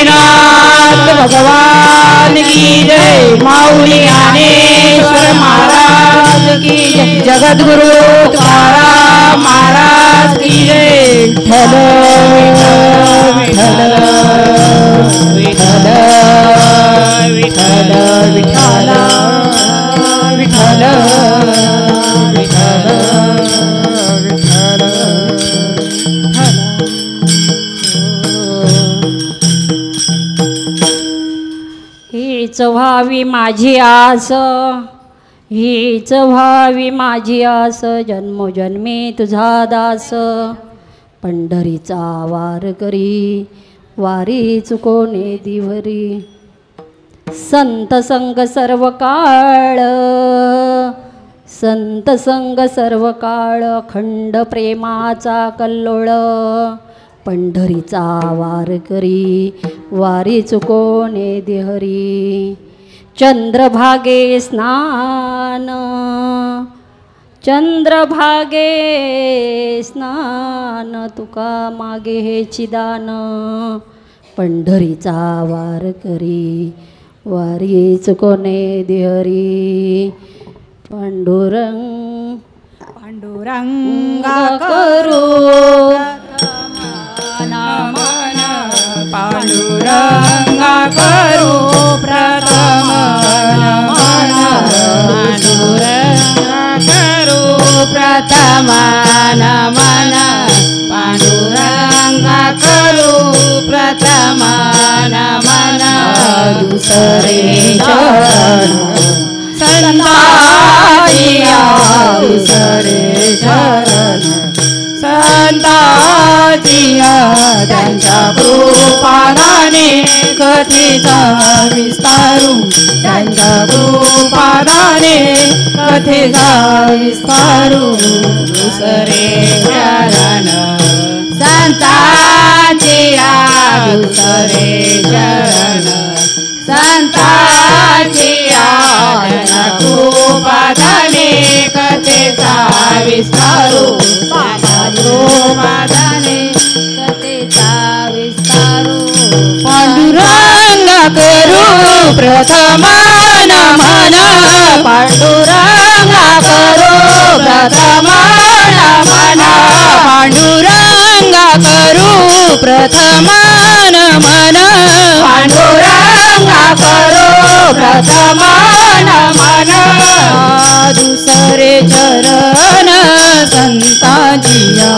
साईनाथ भगवान की जय। माऊली ज्ञानेश्वर महाराज की जय। जगद्गुरु तुकाराम महाराज की जय। विठ्ठल विठ्ठल विठ्ठल विठ्ठल विठ्ठल विठ्ठल हीच व्हावी माझी आस, हीच व्हावी माझी आस, जन्मोजन्मी तुझा दास। पंढरीचा वार करी, वारी चुकोने दिवरी। संत संग सर्व काळ, संत संग सर्व काळ, अखंड प्रेमाचा कल्लोळ। पंढरीचा वार करी, वारी चुकोने देहरी। चंद्रभागे स्नान, चंद्रभागे स्नान, तुका मागे हे चिदान। पंढरीचा वार करी, वारी चुकोने देहरी। पांडुरंग पांडुरंगा करू नमन, पांडुरंगा करू प्रथम नमन। पांडुरंगा करू प्रथम नमन, पांडुरंगा करू प्रथम नमन। दुसरे चरण संताजिया, दुसरे चरण संताजिया। त्यांच्या कृपादाने कथेचा विस्तारू, त्यांच्या कृपादाने कथेचा विस्तारू। दुसरे चरण संताजिया, दुसरे चरण संताजिया। त्यांच्या कृपादाने कथेचा विस्तारू, कृपादाने कथेचा विस्तारू। पांडुरंगा करू प्रथम नमन, पांडुरंगा करू प्रथम नमन। पांडुरंगा करू प्रथम नमन, पांडुरंगा करू प्रथम नमन। दुसरे चरण संताजिया,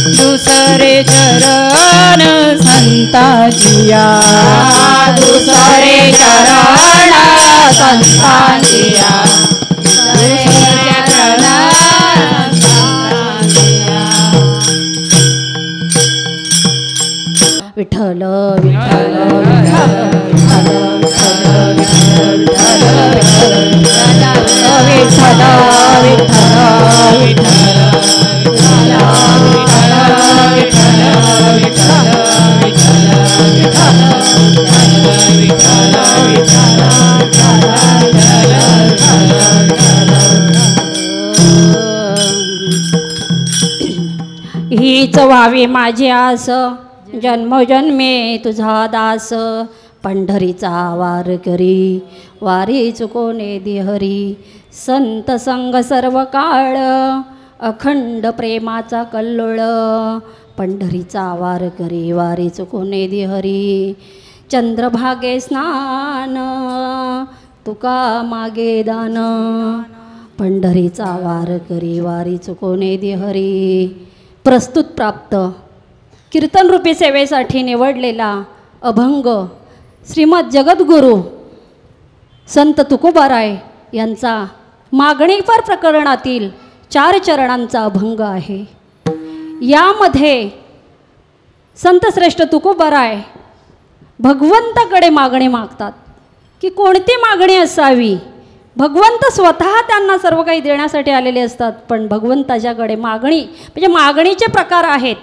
दुसरे चरण संताजिया। दुसरे चरण संताजिया, दुसरे चरण संताजिया। विठ्ठल विठ्ठल विठ्ठल विठ्ठल हीच व्हावी माझी आस, जन्मोजन्मी तुझा दास। पंढरीचा वार करी, वारी चुकोने देहरी। संत संग सर्व काळ, अखंड प्रेमाचा कल्लोळ। पंढरीचा वार करी, वारी चुकोने देहरी। चंद्रभागे स्नान, तुका मागे दान। पंढरीचा वार करी, वारी चुकोने देहरी। प्रस्तुत प्राप्त कीर्तनरूपी सेवेसाठी निवडलेला अभंग श्रीमद जगद्गुरू संत तुकोबाराय यांचा मागणीपर प्रकरणातील 4 चरणांचा अभंग आहे। यामध्ये संत श्रेष्ठ तुकोबाराय भगवंताकडे मागणी मागतात की कोणती मागणी असावी। भगवंत स्वतः त्यांना सर्व काही देण्यासाठी आलेले असतात, पण भगवंताच्याकडे मागणी म्हणजे मागणीचे प्रकार आहेत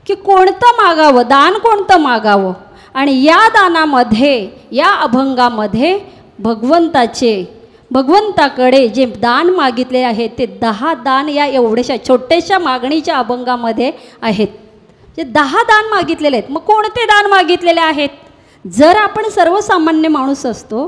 की कोणतं मागावं, दान कोणतं मागावं। आणि या दानामध्ये, या अभंगामध्ये भगवंताकडे जे दान मागितले आहेत ते 10 दान या एवढ्याशा छोट्याशा मागणीच्या अभंगामध्ये आहेत। जे 10 दान मागितलेले आहेत। मग कोणते दान मागितलेले आहेत जर आपण सर्वसामान्य माणूस असतो,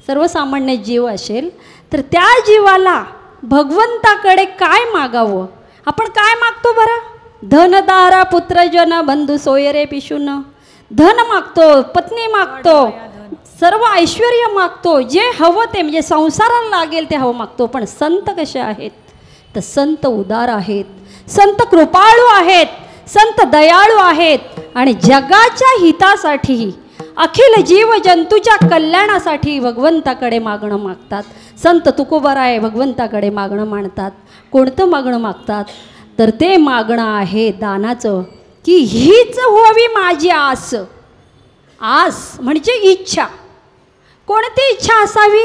सर्वसामान्य जीव असेल, तर त्या जीवाला भगवंताकडे काय मागावं? आपण काय मागतो बरं? धनदारा पुत्रजन बंधू सोयरे पिशून, धन मागतो, पत्नी मागतो, सर्व ऐश्वर्य मागतो, जे हवं ते म्हणजे संसाराला लागेल ते हवं मागतो. पण संत कसे आहेत? तर संत उदार आहेत, संत कृपाळू आहेत, संत दयाळू आहेत आणि जगाच्या हितासाठी, अखिल जीव जंतूच्या कल्याणासाठी भगवंताकडे मागणं मागतात. संत तुकोबाराय भगवंताकडे मागणं मागतात. कोणतं मागणं मागतात? तर ते मागणं आहे दानाचं, की हीच व्हावी माझी आस. आस म्हणजे इच्छा. कोणती इच्छा असावी?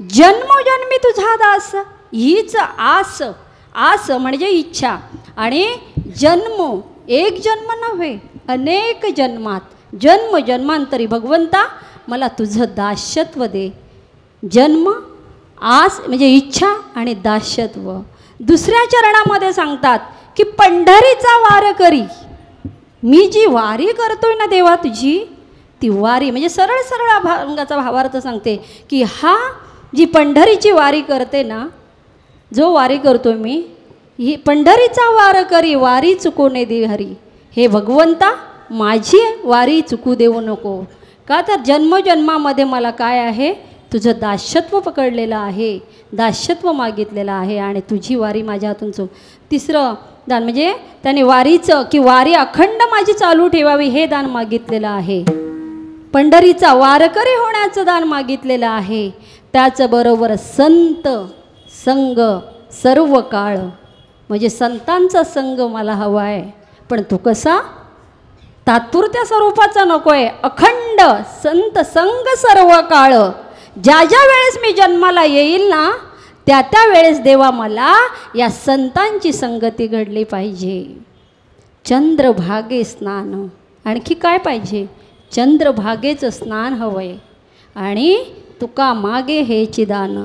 जन्मोजन्मी तुझा दास, हीच आस. आस म्हणजे इच्छा. आणि जन्म, एक जन्म नव्हे, अनेक जन्मात, जन्म जन्मांतरी भगवंता मला तुझं दास्यत्व दे. जन्म, आस म्हणजे इच्छा आणि दास्यत्व. दुसऱ्या चरणामध्ये सांगतात की पंढरीचा वार करी. मी जी वारी करतोय ना देवा तुझी, ती वारी म्हणजे सरळ सरळ अभंगाचा भावार्थ सांगते की हा जी पंढरीची वारी करते ना, जो वारी करतोय मी, ही पंढरीचा वार करी, वारी चुकू नये दे हरी. हे भगवंता माझी वारी चुकू देऊ नको. का तर जन्मजन्मामध्ये मला काय आहे? तुझं दास्यत्व पकडलेलं आहे, दास्यत्व मागितलेलं आहे आणि तुझी वारी माझ्या हातून चूक. तिसरं दान म्हणजे त्याने वारीचं की वारी अखंड माझी चालू ठेवावी हे दान मागितलेलं आहे. पंढरीचा वारकरी होण्याचं दान मागितलेलं आहे. त्याचबरोबर संत संग सर्व काळ म्हणजे संतांचा संग मला हवा आहे. पण तो कसा? तात्पुरत्या स्वरूपाचा नको आहे, अखंड संत संग सर्व काळ. ज्या ज्या वेळेस मी जन्माला येईल ना, त्या त्या वेळेस देवा मला या संतांची संगती घडली पाहिजे. चंद्रभागे स्नान, आणखी काय पाहिजे? चंद्रभागेचं स्नान हवं आहे. आणि तुका मागे हेची दान.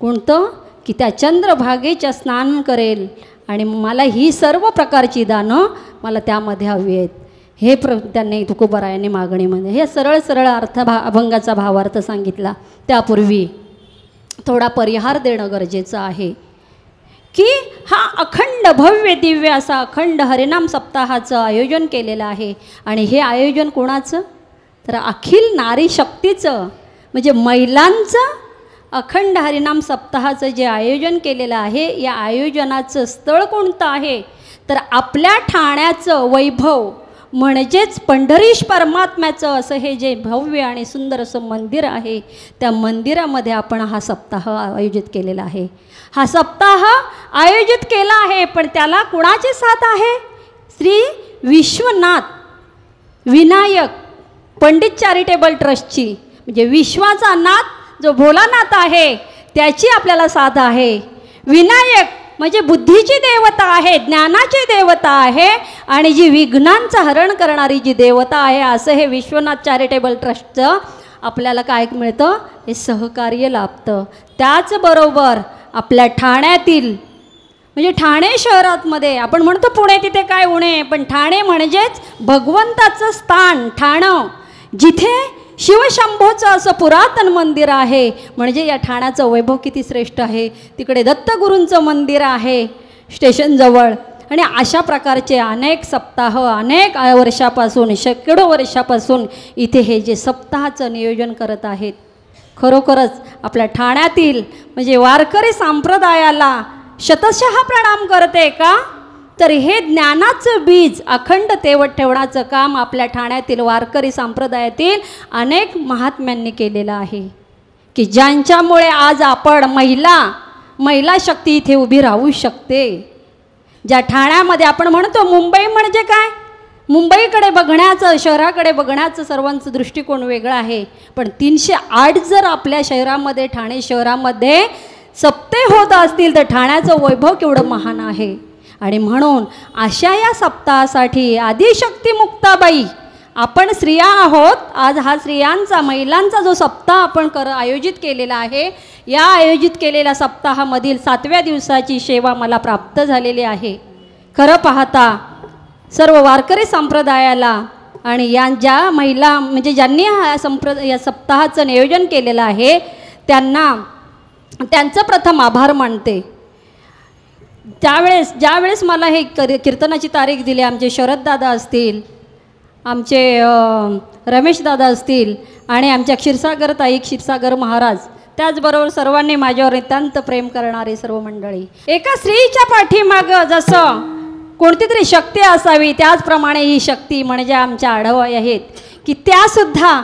कोणतं? की त्या चंद्रभागेच्या स्नान करेल आणि मला ही सर्व प्रकारची दानं मला त्यामध्ये हवी आहेत. हे त्यांनी तुकोबारायांनी मागणीमध्ये हे सरळ सरळ अभंगाचा भावार्थ सांगितला. त्यापूर्वी थोडा परिहार देणं गरजेचं आहे की हा अखंड भव्य दिव्य असा अखंड हरिनाम सप्ताहाचं आयोजन केलेलं आहे. आणि हे आयोजन कोणाचं? तर अखिल नारी शक्तीचं म्हणजे महिलांचं अखंड हरिनाम सप्ताहाचं जे आयोजन केलेलं आहे, या आयोजनाचं स्थळ कोणतं आहे? तर आपल्या ठाण्याचं वैभव म्हणजेच पंढरीश परमात्म्याचं असं हे जे भव्य आणि सुंदर असं मंदिर आहे, त्या मंदिरामध्ये आपण हा सप्ताह आयोजित केलेला आहे. हा सप्ताह आयोजित केला आहे, पण त्याला कुणाची साथ आहे? श्री विश्वनाथ विनायक पंडित चॅरिटेबल ट्रस्टची, म्हणजे विश्वाचा नाथ जो भोलानाथ आहे त्याची आपल्याला साथ आहे. विनायक म्हणजे बुद्धीची देवता आहे, ज्ञानाची देवता आहे आणि जी विघ्नांचं हरण करणारी जी देवता आहे, असं हे विश्वनाथ चॅरिटेबल ट्रस्टचं आपल्याला काय मिळतं? हे सहकार्य लाभतं. त्याचबरोबर आपल्या ठाण्यातील म्हणजे ठाणे शहरातमध्ये आपण म्हणतो पुणे तिथे काय उणे, पण ठाणे म्हणजेच भगवंताचं स्थान ठाणं, जिथे शिवशंभोचं असं पुरातन मंदिर आहे. म्हणजे या ठाण्याचं वैभव किती श्रेष्ठ आहे. तिकडे दत्तगुरूंचं मंदिर आहे स्टेशनजवळ. आणि अशा प्रकारचे अनेक सप्ताह अनेक वर्षापासून शेकडो वर्षापासून इथे हे जे सप्ताहाचं नियोजन करत आहेत, खरोखरच आपल्या ठाण्यातील म्हणजे वारकरी संप्रदायाला शतशः प्रणाम करते. का तर हे ज्ञानाचं बीज अखंड तेवत ठेवण्याचं काम आपल्या ठाण्यातील वारकरी संप्रदायातील अनेक महात्म्यांनी केलेलं आहे, की ज्यांच्यामुळे आज आपण महिला शक्ती इथे उभी राहू शकते. ज्या ठाण्यामध्ये आपण म्हणतो मुंबई म्हणजे काय? मुंबईकडे बघण्याचं, शहराकडे बघण्याचं सर्वांचं दृष्टिकोन वेगळं आहे. पण 308 जर आपल्या शहरामध्ये ठाणे शहरामध्ये सप्ते होत असतील तर ठाण्याचं वैभव केवढं महान आहे. आणि म्हणून अशा या सप्ताहासाठी आदिशक्ती मुक्ताबाई आपण स्त्रिया आहोत. आज हा स्त्रियांचा महिलांचा जो सप्ताह आपण आयोजित केलेला आहे, या आयोजित केलेल्या सप्ताहामधील 7व्या दिवसाची सेवा मला प्राप्त झालेली आहे. खरं पाहता सर्व वारकरी संप्रदायाला आणि ज्या महिला म्हणजे ज्यांनी या सप्ताहाचं नियोजन केलेलं आहे त्यांचं प्रथम आभार मानते. ज्यावेळेस मला हे कीर्तनाची तारीख दिली, आमचे शरददादा असतील, आमचे रमेशदादा असतील आणि आमच्या क्षीरसागर महाराज, त्याचबरोबर सर्वांनी माझ्यावर नितांत प्रेम करणारे सर्व मंडळी. एका स्त्रीच्या पाठीमागं जसं कोणती तरी शक्ती असावी, त्याचप्रमाणे ही शक्ती म्हणजे आमच्या आढावाई आहेत की त्यासुद्धा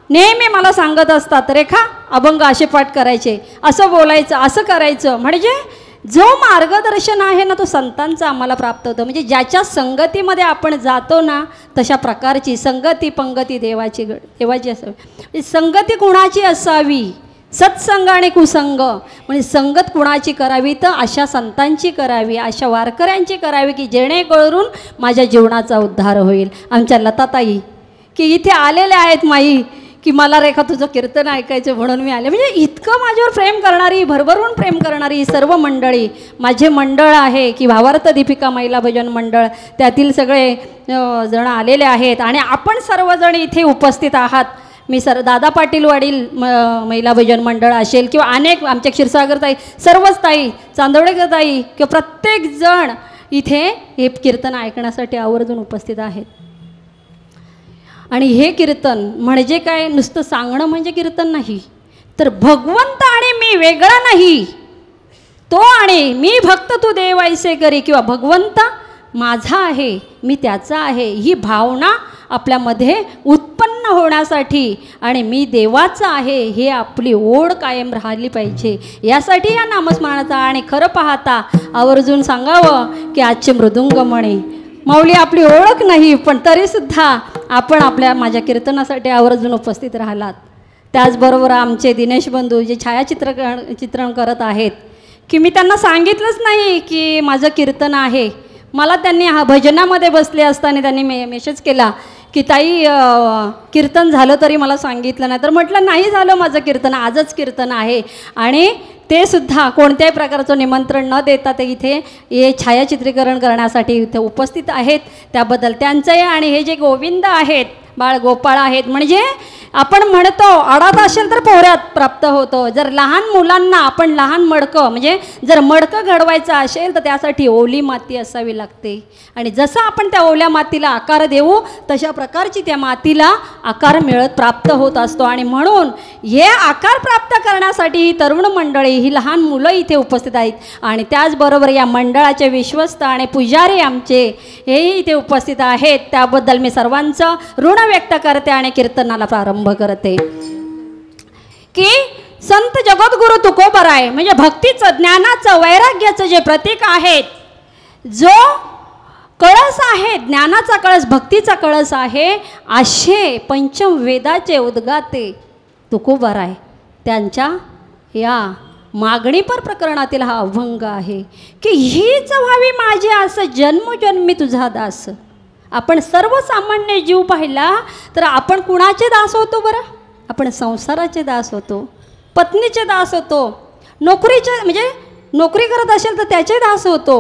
नेहमी मला सांगत असतात, रेखा अभंग असे पाठ करायचे, असं बोलायचं, असं करायचं. म्हणजे जो मार्गदर्शन आहे ना तो संतांचा आम्हाला प्राप्त होतं. म्हणजे ज्याच्या संगतीमध्ये आपण जातो ना तशा प्रकारची संगती पंगती देवाची असावी. संगती कुणाची असावी? सत्संग आणि कुसंग. म्हणजे संगत कुणाची करावी? तर अशा संतांची करावी, अशा वारकऱ्यांची करावी की जेणेकरून माझ्या जीवनाचा उद्धार होईल. आमच्या लताताई की इथे आलेल्या आहेत माई की मला रेखा तुझं कीर्तन ऐकायचं म्हणून मी आले. म्हणजे इतकं माझ्यावर प्रेम करणारी, भरभरून प्रेम करणारी सर्व मंडळी, माझे मंडळ आहे की भावार्थ दीपिका महिला भजन मंडळ, त्यातील सगळे जण आलेले आहेत आणि आपण सर्वजण इथे उपस्थित आहात. मी दादा पाटील वाडील महिला भजन मंडळ असेल किंवा अनेक आमच्या क्षीरसागर ताई, सर्वच ताई, चांदवडेकर ताई किंवा प्रत्येकजण इथे हे कीर्तन ऐकण्यासाठी आवर्जून उपस्थित आहेत. आणि हे कीर्तन म्हणजे काय, नुसतं सांगणं म्हणजे कीर्तन नाही, तर भगवंत आणि मी वेगळा नाही, तो आणि मी भक्त तू देव ऐसे करी, किंवा भगवंत माझा आहे मी त्याचा आहे, ही भावना आपल्यामध्ये उत्पन्न होण्यासाठी आणि मी देवाचा आहे हे आपली ओढ कायम राहिली पाहिजे. यासाठी या नामस्मरणाचा. आणि खरं पाहता आवर्जून सांगावं की आजचे मृदुंग म्हणे माऊली आपली ओळख नाही, पण तरीसुद्धा आपण माझ्या कीर्तनासाठी आवर्जून उपस्थित राहिलात. त्याचबरोबर आमचे दिनेश बंधू जे चित्रण करत आहेत की मी त्यांना सांगितलंच नाही की माझं कीर्तन आहे. मला त्यांनी भजनामध्ये बसले असताना त्यांनी मेसेज केला की ताई कीर्तन झालं तरी मला सांगितलं नाही. तर म्हटलं नाही झालं माझं कीर्तन, आजच कीर्तन आहे. आणि ते सुद्धा कोणत्याही प्रकारचं निमंत्रण न देता ते इथे हे छायाचित्रीकरण करण्यासाठी इथे उपस्थित आहेत. त्याबद्दल त्यांचंही. आणि हे जे गोविंद आहेत, बाळ गोपाळ आहेत, म्हणजे आपण म्हणतो अडात असेल तर पोहऱ्यात प्राप्त होतो. जर लहान मुलांना आपण लहान मडकं म्हणजे जर मडकं घडवायचं असेल तर त्यासाठी ओली माती असावी लागते. आणि जसं आपण त्या ओल्या मातीला आकार देऊ तशा प्रकारची त्या मातीला आकार प्राप्त होत असतो. आणि म्हणून हे आकार प्राप्त करण्यासाठी ही तरुण मंडळी, ही लहान मुलं इथे उपस्थित आहेत. आणि त्याचबरोबर या मंडळाचे विश्वस्त आणि पुजारी आमचे हेही इथे उपस्थित आहेत. त्याबद्दल मी सर्वांचं ऋण व्यक्त करते आणि कीर्तनाला प्रारंभ करते. की संत जगद्गुरु तुकोबराय म्हणजे भक्तीचं, ज्ञानाचं, वैराग्याचं जे प्रतीक आहेत, जो कळस आहे, ज्ञानाचा कळस, भक्तीचा कळस आहे, असे पंचम वेदाचे उद्गाते तुकोबराय त्यांच्या या मागणीपर प्रकरणातील हा अभंग आहे की हीच व्हावी माझी आस, जन्मजन्मी तुझा दास. आपण सर्वसामान्य जीव पाहिला तर आपण कुणाचे दास होतो बरं? आपण संसाराचे दास होतो, पत्नीचे दास होतो, नोकरीचे म्हणजे नोकरी करत असेल तर त्याचे दास होतो,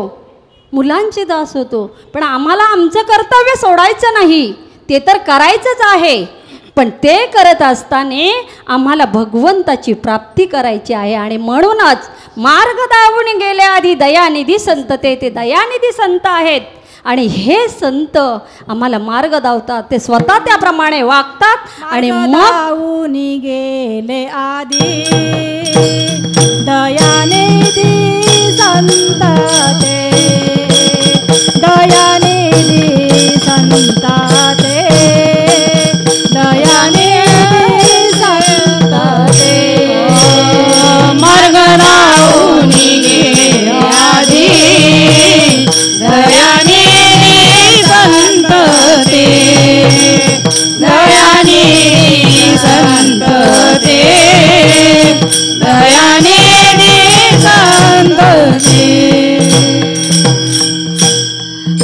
मुलांचे दास होतो. पण आम्हाला आमचं कर्तव्य सोडायचं नाही, ते तर करायचंच आहे. पण ते करत असताना आम्हाला भगवंताची प्राप्ती करायची आहे. आणि म्हणूनच मार्ग दावून गेले आधी दयानिधी संत, ते दयानिधी संत आहेत. आणि हे संत आम्हाला मार्ग दावतात, ते स्वतः त्याप्रमाणे वागतात. आणि मग गेले आधी दयानिधी संत, ते दयानिधी संत, ते दयानिधी संत, ते मार्ग दावून गेले आधी दयानिधी संत, ते दयानिधी संत, ते दयानिधी संत, ते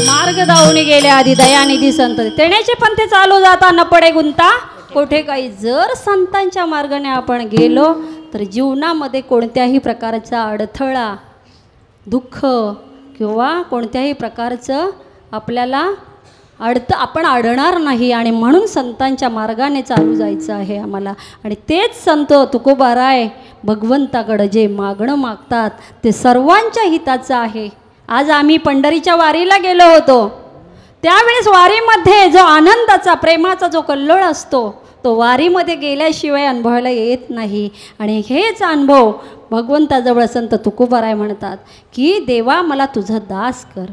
मार्ग दावणी गेले आधी दयानिधी संत, तेण्याचे पंथे चालू जाता न पडे गुंता कोठे काही. जर संतांच्या मार्गाने आपण गेलो तर जीवनामध्ये कोणत्याही प्रकारचा अडथळा, दुःख किंवा कोणत्याही प्रकारचं आपल्याला आपण अडणार नाही आणि म्हणून संतांच्या मार्गाने चालू जायचं आहे आम्हाला. आणि तेच संत तुकोबाराय भगवंताकडं जे मागणं मागतात ते सर्वांच्या हिताचं आहे. आज आम्ही पंढरीच्या वारीला गेलो होतो, त्यावेळेस वारीमध्ये जो आनंदाचा प्रेमाचा जो कल्लोळ असतो तो वारीमध्ये गेल्याशिवाय अनुभवायला येत नाही. आणि हेच अनुभव भगवंताजवळ संत तुकोबाराय म्हणतात की देवा मला तुझा दास कर.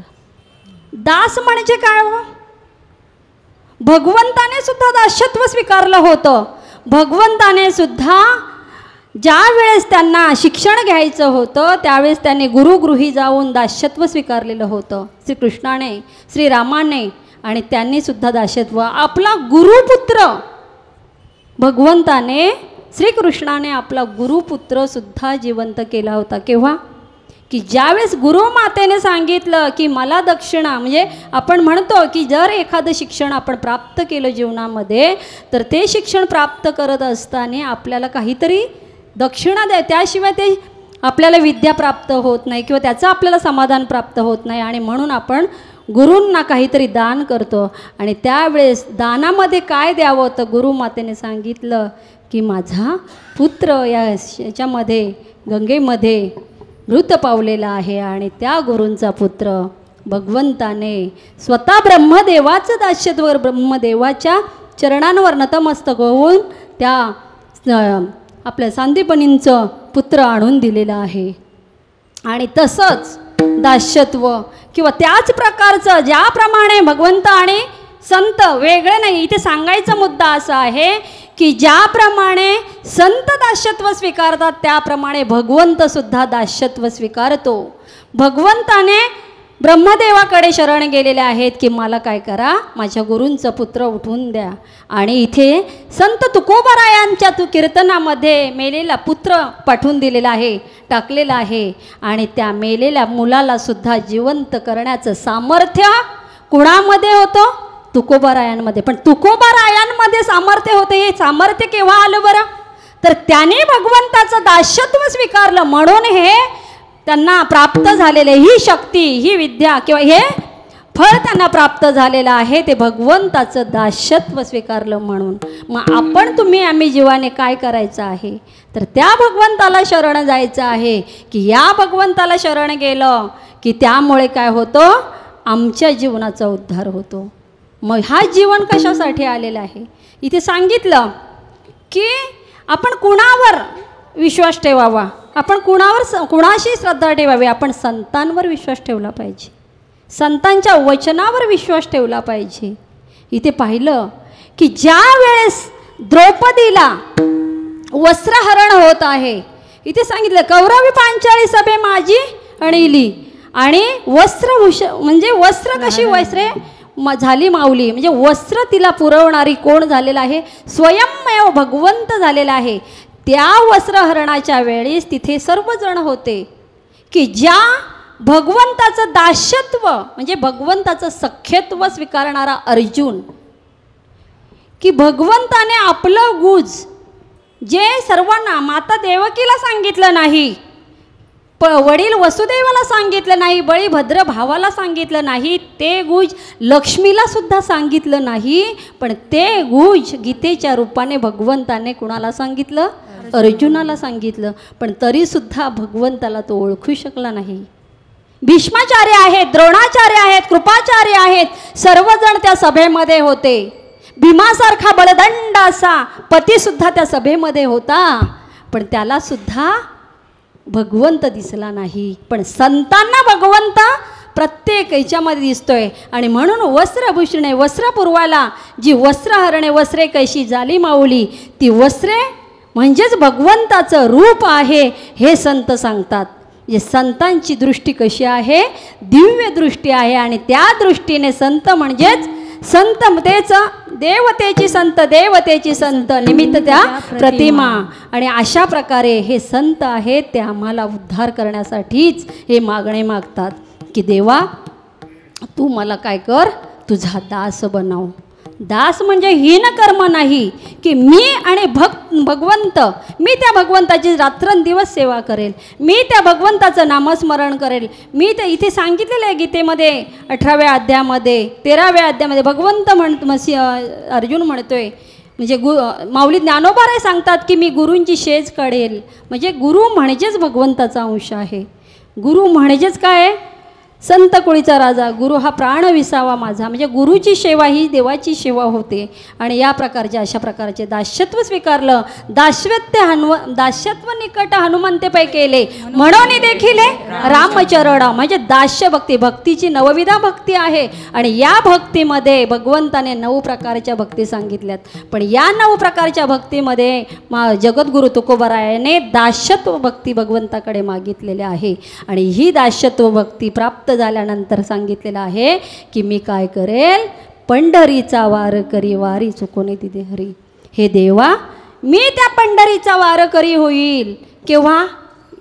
दास म्हणजे काय हो? भगवंताने सुद्धा दास्यत्व स्वीकारलं होतं. भगवंताने सुद्धा ज्या वेळेस त्यांना शिक्षण घ्यायचं होतं त्यावेळेस त्यांनी गुरुगृही जाऊन दास्यत्व स्वीकारलेलं होतं श्रीकृष्णाने, श्रीरामाने. आणि त्यांनी सुद्धा दास्यत्व, आपला गुरुपुत्र भगवंताने, श्रीकृष्णाने आपला गुरुपुत्र सुद्धा जिवंत केला होता. केव्हा? की ज्यावेळेस गुरुमातेने सांगितलं की मला दक्षिणा, म्हणजे आपण म्हणतो की जर एखादं शिक्षण आपण प्राप्त केलं जीवनामध्ये तर ते शिक्षण प्राप्त करत असताना आपल्याला काहीतरी दक्षिणा द्या, त्याशिवाय ते आपल्याला विद्या प्राप्त होत नाही किंवा त्याचं आपल्याला समाधान प्राप्त होत नाही. आणि म्हणून आपण गुरूंना काहीतरी दान करतो. आणि त्यावेळेस दानामध्ये काय द्यावं तर गुरुमातेने सांगितलं की माझा पुत्र याच्यामध्ये गंगेमध्ये मृत पावलेला आहे. आणि त्या गुरूंचा पुत्र भगवंताने स्वतः ब्रह्मदेवाचं दास्यत्व, ब्रह्मदेवाच्या चरणांवर नतमस्तक होऊन त्या आपल्या सांदीपनींचं पुत्र आणून दिलेलं आहे. आणि तसंच दास्यत्व किंवा त्याच प्रकारचं ज्याप्रमाणे भगवंत आणि संत वेगळे नाही, इथे सांगायचा मुद्दा असा आहे की ज्याप्रमाणे संत दास्यत्व स्वीकारतात त्याप्रमाणे भगवंतसुद्धा दास्यत्व स्वीकारतो. भगवंताने ब्रह्मदेवाकडे शरण गेलेले आहेत की मला काय करा, माझ्या गुरूंचं पुत्र उठवून द्या. आणि इथे संत तुकोबारायांच्या कीर्तनामध्ये मेलेला पुत्र पाठवून दिलेला आहे, टाकलेला आहे. आणि त्या मेलेल्या मुलाला सुद्धा जिवंत करण्याचं सामर्थ्य कुणामध्ये होतं? तुकोबारायांमध्ये. पण तुकोबारायांमध्ये सामर्थ्य होतं, हे सामर्थ्य केव्हा आलं बरं? तर त्याने भगवंताचं दास्यत्व स्वीकारलं म्हणून हे त्यांना प्राप्त झालेले, ही शक्ती, ही विद्या किंवा हे फळ त्यांना प्राप्त झालेलं आहे ते भगवंताचं दास्यत्व स्वीकारलं म्हणून. मग आपण आम्ही जीवाने काय करायचं आहे तर त्या भगवंताला शरण जायचं आहे की या भगवंताला शरण गेलं की त्यामुळे काय होतं, आमच्या जीवनाचा उद्धार होतो. मग हा जीवन कशासाठी आलेला आहे? इथे सांगितलं की आपण कुणावर विश्वास ठेवावा, आपण कुणाशी श्रद्धा ठेवावी. आपण संतांवर विश्वास ठेवला पाहिजे, संतांच्या वचनावर विश्वास ठेवला पाहिजे. इथे पाहिलं की ज्या वेळेस द्रौपदीला वस्त्रहरण होत आहे, इथे सांगितलं कौरवी पांचाळी सभे माझी अणिली. आणि म्हणजे वस्त्र कशी वस्त्रे झाली माऊली, म्हणजे वस्त्र तिला पुरवणारी कोण झालेला आहे? स्वयंमेव भगवंत झालेला आहे. त्या वस्त्रहरणाच्या वेळेस तिथे सर्वजण होते की ज्या भगवंताचं दास्यत्व म्हणजे भगवंताचं सख्यत्व स्वीकारणारा अर्जुन, की भगवंताने आपलं गुज जे सर्वांना, माता देवकीला सांगितलं नाही, वडील वसुदेवाला सांगितलं नाही, बळीभद्र भावाला सांगितलं नाही, ते गुज लक्ष्मीला सुद्धा सांगितलं नाही, पण ते गुज गीतेच्या रूपाने भगवंताने कुणाला सांगितलं? अर्जुनाला सांगितलं. पण तरीसुद्धा भगवंताला तो ओळखू शकला नाही. भीष्माचार्य आहेत, द्रोणाचार्य आहेत, कृपाचार्य आहेत, सर्वजण त्या सभेमध्ये होते. भीमासारखा बलदंड असा पतीसुद्धा त्या सभेमध्ये होता, पण त्याला सुद्धा भगवंत दिसला नाही. पण संतांना भगवंत प्रत्येक याच्यामध्ये दिसतोय. आणि म्हणून वस्त्रभूषणे, वस्त्र पुरवायला जी वस्त्रहरणे, वस्त्रे कैशी झाली माऊली, ती वस्त्रे म्हणजेच भगवंताचं रूप आहे हे संत सांगतात. म्हणजे संतांची दृष्टी कशी आहे? दिव्य दृष्टी आहे. आणि त्या दृष्टीने संत म्हणजेच संततेचं, देवतेची संत, देवतेची संत, निमित्त त्या प्रतिमा. आणि अशा प्रकारे हे संत आहेत, ते आम्हाला उद्धार करण्यासाठीच हे मागणे मागतात की देवा तू मला काय कर, तुझा दास बनव, दास म्हणजे हीन कर्म नाही की मी आणि भगवंत, मी त्या भगवंताची रात्रंदिवस सेवा करेल, मी त्या भगवंताचं नामस्मरण करेल. मी ते इथे सांगितलेलं आहे गीतेमध्ये 18व्या अध्यायामध्ये 13व्या अध्यायामध्ये भगवंत अर्जुन म्हणतोय, म्हणजे माऊली ज्ञानोबाराय सांगतात की मी गुरूंची शेज काढेल. म्हणजे गुरु म्हणजेच भगवंताचा अंश आहे. गुरु म्हणजेच काय, संत कुळीचा राजा, गुरु हा प्राण विसावा माझा. म्हणजे गुरुची सेवा ही देवाची सेवा होते. आणि या प्रकारचे अशा प्रकारचे दास्यत्व स्वीकारलं. दास्यत्व निकट हनुमंते पै केले म्हणून देखील रामचरणा. म्हणजे दास्य भक्ती, भक्तीची नवविधा भक्ती आहे. आणि या भक्तीमध्ये भगवंताने 9 प्रकारच्या भक्ती सांगितल्यात. पण या 9 प्रकारच्या भक्तीमध्ये जगद्गुरु तुकोबारायाने दास्यत्व भक्ती भगवंताकडे मागितलेली आहे. आणि ही दास्यत्व भक्ती प्राप्त झाल्यानंतर सांगितलेलं आहे की मी काय करेल, पंढरीचा वार करी वारी चुकोने तिथे हरी. हे देवा, मी त्या पंढरीचा वार करी होईल. केव्हा?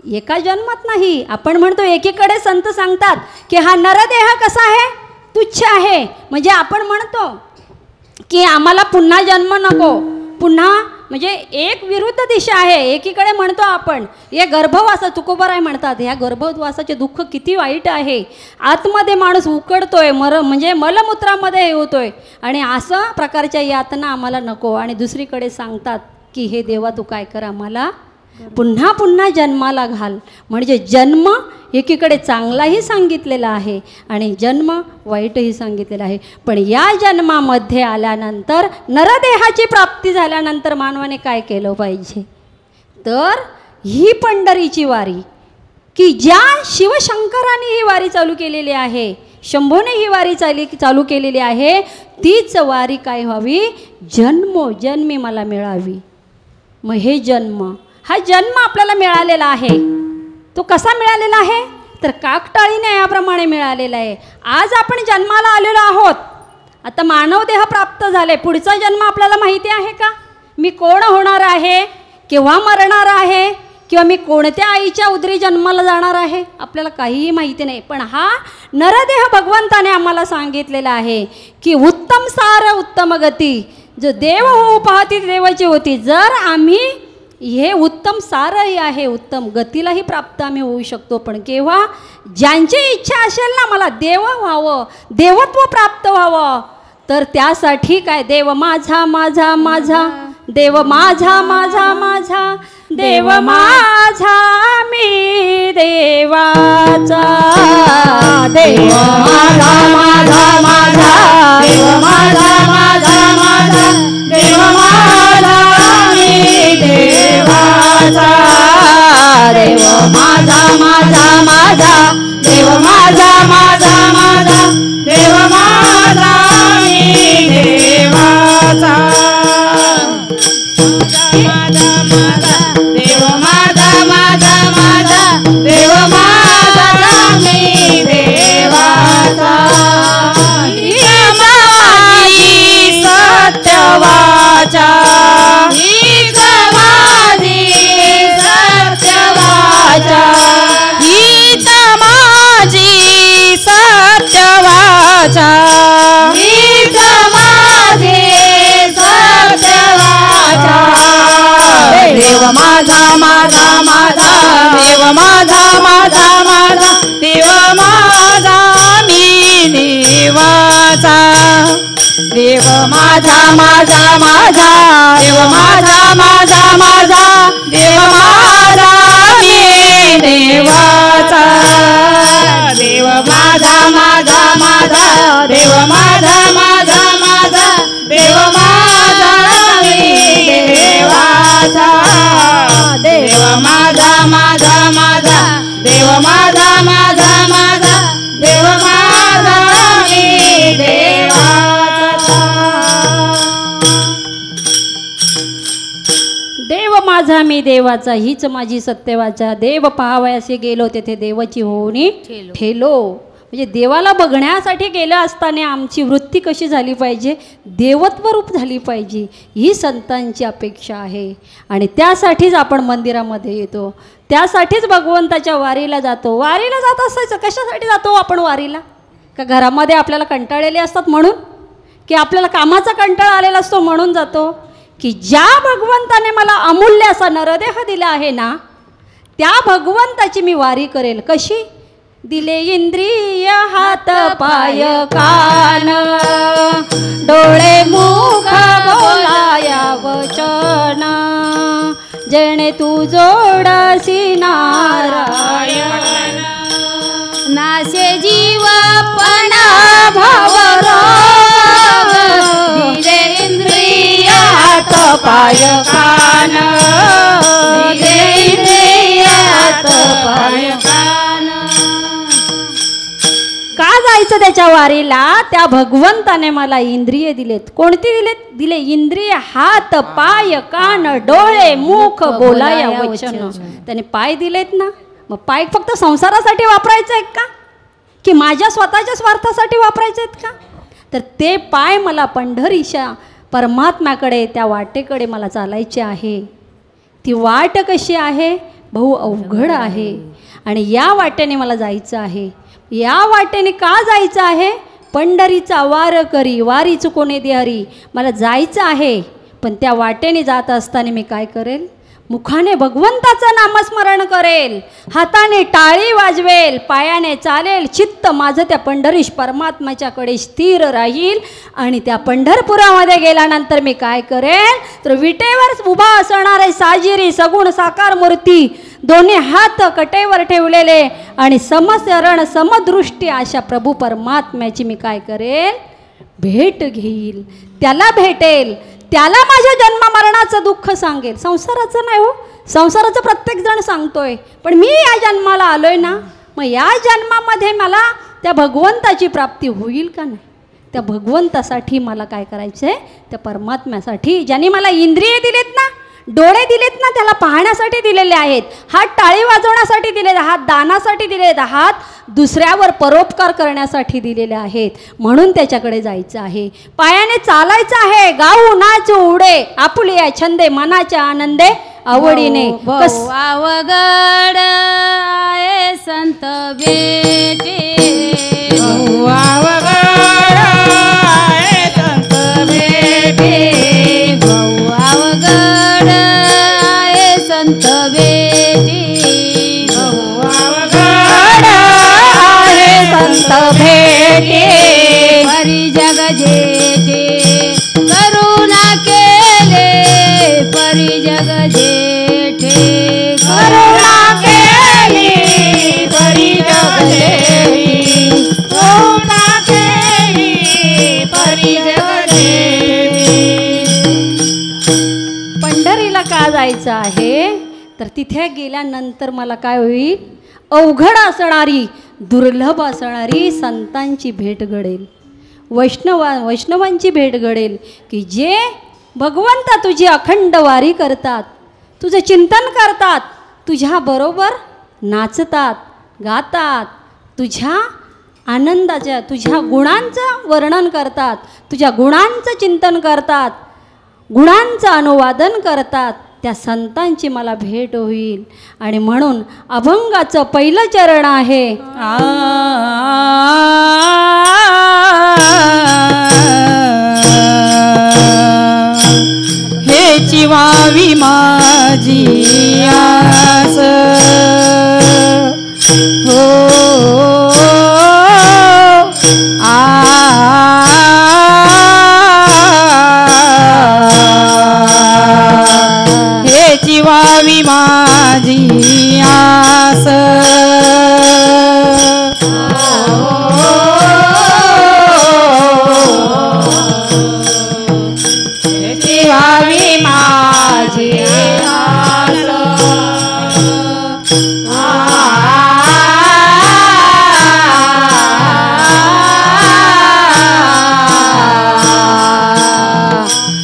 एका जन्मात नाही. आपण म्हणतो एकीकडे संत सांगतात की हा नरदेह कसा आहे, तुच्छ आहे. म्हणजे आपण म्हणतो की आम्हाला पुन्हा जन्म नको, पुन्हा म्हणजे एक विरुद्ध दिशा आहे. एकीकडे म्हणतो आपण हे गर्भवास, तुकोबाराय म्हणतात ह्या गर्भवासाचे दुःख किती वाईट आहे. आतमध्ये माणूस उकडतोय, म्हणजे मलमूत्रामध्ये होतोय. आणि असं प्रकारच्या यातना आम्हाला नको. आणि दुसरीकडे सांगतात की हे देवा तू काय कर, आम्हाला पुन्हा पुन्हा जन्माला घाल. म्हणजे जन्म एकीकडे चांगलाही सांगितलेला आहे आणि जन्म वाईटही सांगितलेला आहे. पण या जन्मामध्ये आल्यानंतर नरदेहाची प्राप्ती झाल्यानंतर मानवाने काय केलं पाहिजे, तर ही पंढरीची वारी की ज्या शिवशंकराने ही वारी चालू केलेली आहे, शंभूने ही वारी चालू केलेली आहे, तीच वारी काय व्हावी, जन्मोजन्मी मला मिळावी. मग हे जन्म, हा जन्म आपल्याला मिळालेला आहे. तो कसा मिळालेला आहे, तर काकटाळीने याप्रमाणे मिळालेला आहे. आज आपण जन्माला आलेलो आहोत. आता मानव देह प्राप्त झाले. पुढचा जन्म आपल्याला माहिती आहे का, मी कोण होणार आहे, केव्हा मरणार आहे, किंवा मी कोणत्या आईच्या उदरी जन्माला जाणार आहे, आपल्याला काहीही माहिती नाही. पण हा नरदेह भगवंताने आम्हाला सांगितलेला आहे की उत्तम सार उत्तम गती, जो देव होऊ पाहती देवाची होती. जर आम्ही हे उत्तम सारही आहे, उत्तम गतीलाही प्राप्त आम्ही होऊ शकतो. पण केव्हा, ज्यांची इच्छा असेल ना मला देव व्हावं, देवत्व प्राप्त व्हावं, तर त्यासाठी काय, देव माझा माझा माझा, देव माझा माझा माझा, देव माझा मी देवाचा, देव माझा माझा माझा, देव माझा माझा माझा, देव माझा मी देवाचा, देव माझा माझा माझा, देव माझा माझा माझा, देव माझा मी देवाचा, देव माझा माझा माझा, देव माझा मी देवाचा, ही माझी सत्यवाचा, हीच माझी सत्यवाचा, हीच माझी सत्यवाचा, हीच माझी सत्यवाचा, देव माझा माझा माझा, देव माझा माझा माझा, देव माझा मी देवाचा, देव माझा माझा माझा, देव माझा माझा माझा, देव माझा मी देवाचा, देव माझा माझा माझा, देव माझा माझा माझा, देव माझा मी देवाचा, देव माझा माझा माझा, देव माझा माझा माझा, देव माझा मी देवाचा, देव माझा मी देवाचा, हीच माझी सत्यवाचा, देव पाहावयासे गेलो तेथे देवाची होऊनी ठेलो. म्हणजे देवाला बघण्यासाठी गेलं असताना आमची वृत्ती कशी झाली पाहिजे, देवत्व रूप झाली पाहिजे, ही संतांची अपेक्षा आहे. आणि त्यासाठीच आपण मंदिरामध्ये येतो, त्यासाठीच भगवंताच्या वारीला जातो. वारीला जात असायचं कशासाठी जातो आपण वारीला, का घरामध्ये आपल्याला कंटाळलेले असतात म्हणून, की आपल्याला कामाचा कंटाळा आलेला असतो म्हणून जातो, की ज्या भगवंताने मला अमूल्य असा नरदेह दिला आहे ना, त्या भगवंताची मी वारी करेल. कशी? दिले इंद्रिय हात पाय कान, डोळे मुख बोलाया वचन, जेणे तू जोडसी नारायण. नासे जीवपणा भवरोग, दिले इंद्रिय हात पाय कान, दिले इंद्रिय हात पाय कान. का जायचं त्याच्या वारीला? त्या भगवंताने मला इंद्रिय दिलेत. कोणती दिलेत? दिले इंद्रिय हात पाय कान डोळे मुख बोलाया वचन. त्याने पाय दिलेत ना, मग पाय फक्त संसारासाठी वापरायचे आहेत का, की माझ्या स्वतःच्या स्वार्थासाठी वापरायचे आहेत का? तर ते पाय मला पंढरीच्या परमात्म्याकडे, त्या वाटेकडे मला चालायचे आहे. ती वाट कशी आहे? बहु अवघड आहे. आणि या वाटेने मला जायचं आहे. या वाटेने का जायचं आहे? पंढरीचा वार करी वारी चुकोने दे हरी. मला जायचं आहे, पण त्या वाटेने जात असताना मी काय करेल? मुखाने भगवंताचं नामस्मरण करेल, हाताने टाळी वाजवेल, पायाने चालेल, चित्त माझं त्या पंढरीश परमात्म्याच्याकडे स्थिर राहील. आणि त्या पंढरपुरामध्ये गेल्यानंतर मी काय करेल? तर विटेवर उभा असणारे साजिरी सगुण साकार मूर्ती, दोन्ही हात कटेवर ठेवलेले आणि समशरण समदृष्टी अशा प्रभू परमात्म्याची मी काय करेल? भेट घेईल, त्याला भेटेल, त्याला माझ्या जन्म मरणाचं दुःख सांगेल. संसाराचं नाही हो, संसाराचं प्रत्येक जण सांगतोय, पण मी या जन्माला आलोय ना, मग या जन्मामध्ये मला त्या भगवंताची प्राप्ती होईल का नाही? त्या भगवंतासाठी मला काय करायचं आहे? त्या परमात्म्यासाठी ज्यांनी मला इंद्रिय दिलेत ना, डोळे दिलेत ना, त्याला पाहण्यासाठी दिलेले आहेत, हात टाळी वाजवण्यासाठी दिलेले, हात दानासाठी दिलेले, हात दुसऱ्यावर परोपकार करण्यासाठी दिलेले आहेत. म्हणून त्याच्याकडे जायचं आहे, पायाने चालायचं आहे, गाऊ नाचू उडे आपुलिया छंदे मनाच्या आनंदे आवडीने. अवघड आहे संत भेटे, अवघड आहे संत भेटे, अवघड आहे संत भेटे, अवघड आहे संत भेटे. परी जग जेठे करुणा केले, परी जग जेठे करुणा केली, परी जग जेठी करुणा केली, परी जग जेठी. पंढरीला का जायचं आहे? तर तिथे गेल्यानंतर मला काय होईल? अवघड असणारी, दुर्लभ असणारी संतांची भेट घडेल, वैष्णवांची भेट घडेल, की जे भगवंता तुझी अखंड वारी करतात, तुझं चिंतन करतात, तुझ्याबरोबर नाचतात, गातात, तुझ्या आनंदाच्या, तुझ्या गुणांचं वर्णन करतात, तुझ्या गुणांचं चिंतन करतात, गुणांचं अनुवादन करतात. त्या संतांची मला भेट होईल. आणि म्हणून अभंगाचं पहिलं चरण आहे, हेची व्हावी माझी आस, हो हेची व्हावी माझी आस, हेची व्हावी माझी आस.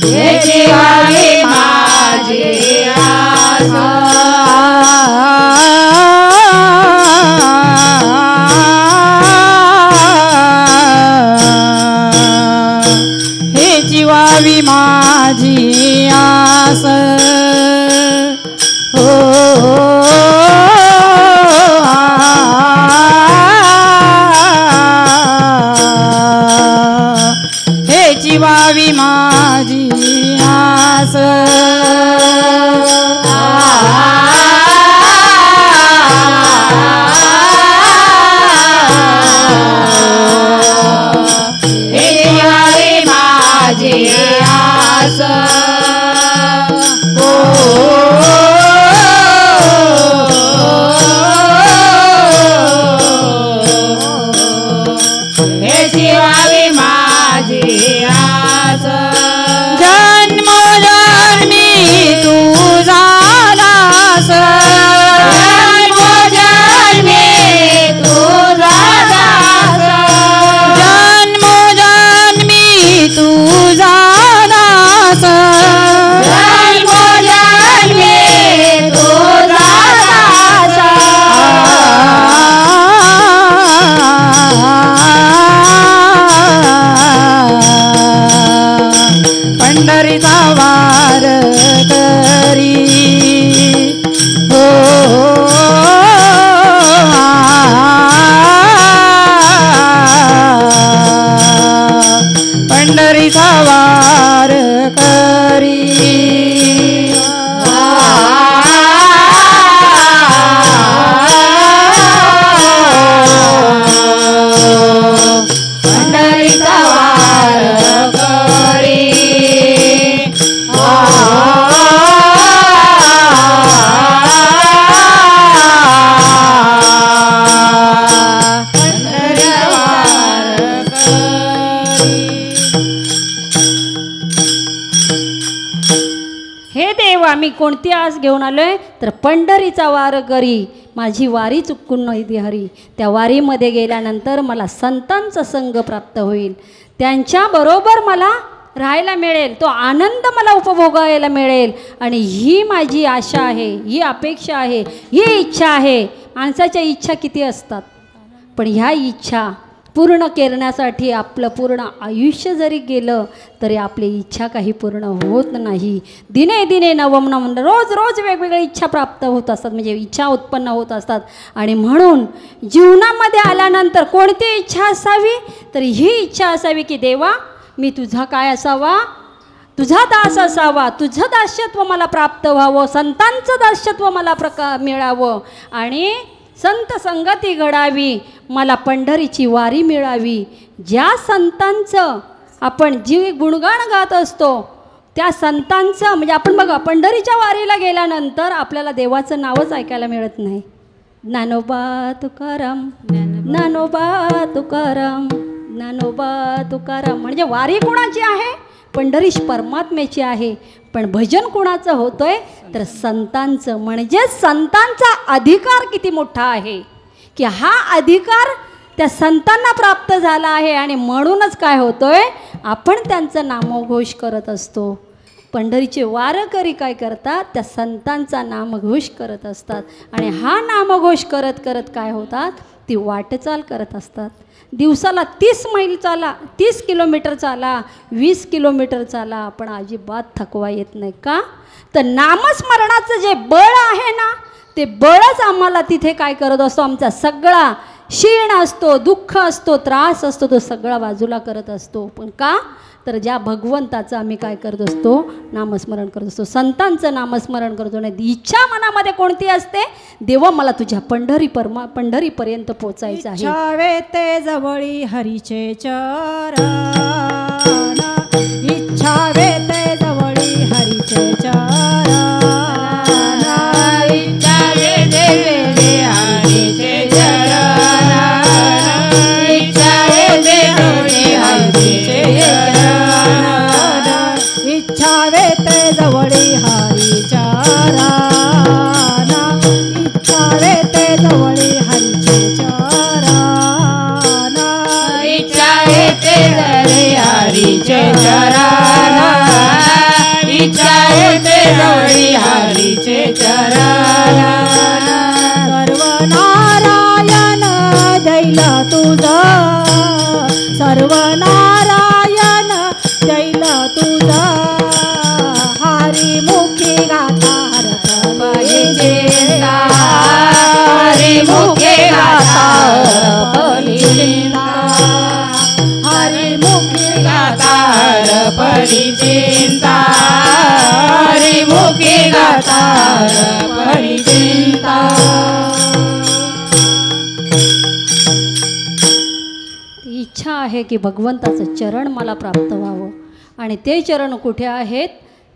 हेची व्हावी माझी आस. हेची व्हावी माझी आस, हो हेची व्हावी माझी आस हेची व्हावी माझी आस हेची व्हावी माझी आस जन्मोजन्मी तुझा दास जन्मोजन्मी तुझा दास जन्मोजन्मी तुझा दास जन्मोजन्मी तुझा दास पंढरीचा वार करी हो पंढरीचा वार करी पंढरीचा वार करी पंढरीचा वार हे देव आम्ही कोणती आस घेऊन आलोय तर पंढरीचा वार करी माझी वारी चुकून नाही दे हरी. त्या वारीमध्ये गेल्यानंतर मला संतांचा संग प्राप्त होईल, त्यांच्याबरोबर मला राहायला मिळेल, तो आनंद मला उपभोगायला मिळेल. आणि ही माझी आशा आहे, ही अपेक्षा आहे, ही इच्छा आहे. माणसाच्या इच्छा किती असतात, पण ह्या इच्छा पूर्ण करण्यासाठी आपलं पूर्ण आयुष्य जरी गेलं तरी आपली इच्छा काही पूर्ण होत नाही. दिने दिने नवम नवम रोज रोज वेगवेगळ्या इच्छा प्राप्त होत असतात, म्हणजे इच्छा उत्पन्न होत असतात. आणि म्हणून जीवनामध्ये आल्यानंतर कोणती इच्छा असावी तर ही इच्छा असावी की देवा मी तुझा काय असावा, तुझा दास असावा, तुझं दास्यत्व मला प्राप्त व्हावं, संतांचं दास्यत्व मला मिळावं आणि संत संगती घडावी, मला पंढरीची वारी मिळावी. ज्या संतांचं आपण जी गुणगान गात असतो त्या संतांचं, म्हणजे आपण बघा पंढरीच्या वारीला गेल्यानंतर आपल्याला देवाचं नावच ऐकायला मिळत नाही. ज्ञानोबा तुकाराम ज्ञानोबा तुकाराम ज्ञानोबा तुकाराम. म्हणजे वारी कुणाची आहे, पंढरीश परमात्म्याची आहे. पण भजन कुणाचं होतंय तर संतांचं. म्हणजे संतांचा अधिकार किती मोठा आहे की हा अधिकार त्या संतांना प्राप्त झाला आहे. आणि म्हणूनच काय होतोय आपण त्यांचं नामघोष करत असतो. पंढरीचे वारकरी काय करतात, त्या संतांचा नामघोष करत असतात. आणि हा नामघोष करत करत काय होतात, ती वाटचाल करत असतात. दिवसाला 30 मैल चाला, 30 किलोमीटर चाला, 20 किलोमीटर चाला, पण अजिबात थकवा येत नाही. का तर नामस्मरणाचं जे बळ आहे ना, ते बळच आम्हाला तिथे काय करत असतो, आमचा सगळा क्षीण असतो, दुःख असतो, त्रास असतो, तो सगळा बाजूला करत असतो. पण का तर ज्या भगवंताचं आम्ही काय करत असतो, नामस्मरण करत असतो, संतांचं नामस्मरण करतो. नाही इच्छा मनामध्ये कोणती असते, देवा मला तुझ्या पंढरीपर्यंत पोचायचं आहे. इच्छावे ते जवळी हरीचे चरण, इच्छावे ते जवळी हरीचे चरण, इच्छावे देवे हरीचे चरण, इच्छावे देवे हरीचे चरण, इच्छावे ते जवळी हरी चरण, इच्छावे ते जवळी हरीचे चरण, इच्छावे देवे हरीचे चरण, इच्छावे देवे हरीचे चरण. सर्व नारायण दैल तुझा, सर्व नारायण दैल तुझा, हरिमुखी गाथा हरत पाहिजे हरिमुखे गाथा हरपली चिंता, हरिमुखे गाथा हरपली परी चिंता रे मुखे गाता परी चिंता. इच्छा आहे की भगवंताचं चरण मला प्राप्त व्हावं. आणि ते चरण कुठे आहेत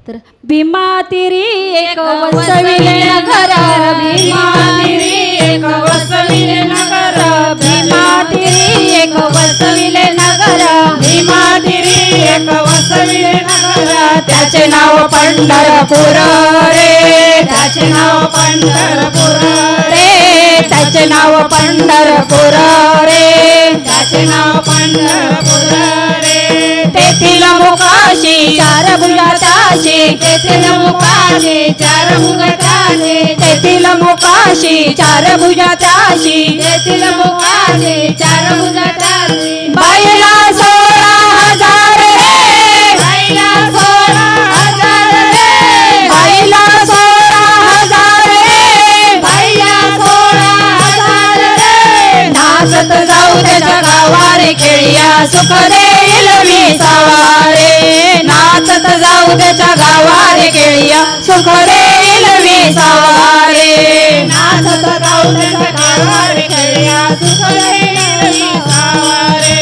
तर भीमा तिरी एक वसविले नगर, भीमा तिरी एक वसविले नगर, भीमा तिरी एक वसविले नगर, भीमा तिरी एक वसविले नगर. त्याचे नाव पंढरपूर रे, त्याचे नाव पंढरपूर रे, त्याचे नाव पंढरपूर रे, त्याचे नाव पंढरपूर रे. तेथील मुखाशी चार भुजाताशी, तेथील मुखाशी चार भुजाताशी, तेथील मुखाशी चार भुजाताशी, तेथील मुखाशी चार भुजाताशी. बाईला 16,000 रे, बाईला 16,000 रे, बाईला 16,000 रे, बाईला 16,000 रे. नाचत जाऊ त्याच्या गावारे खेळिया सुख देईल विसावारे, नाचत जाऊ त्याच्या गावारे खेळिया सुख देईल विसावारे, नाचत जाऊ त्याच्या गावारे खेळिया सुख देईल विसावारे,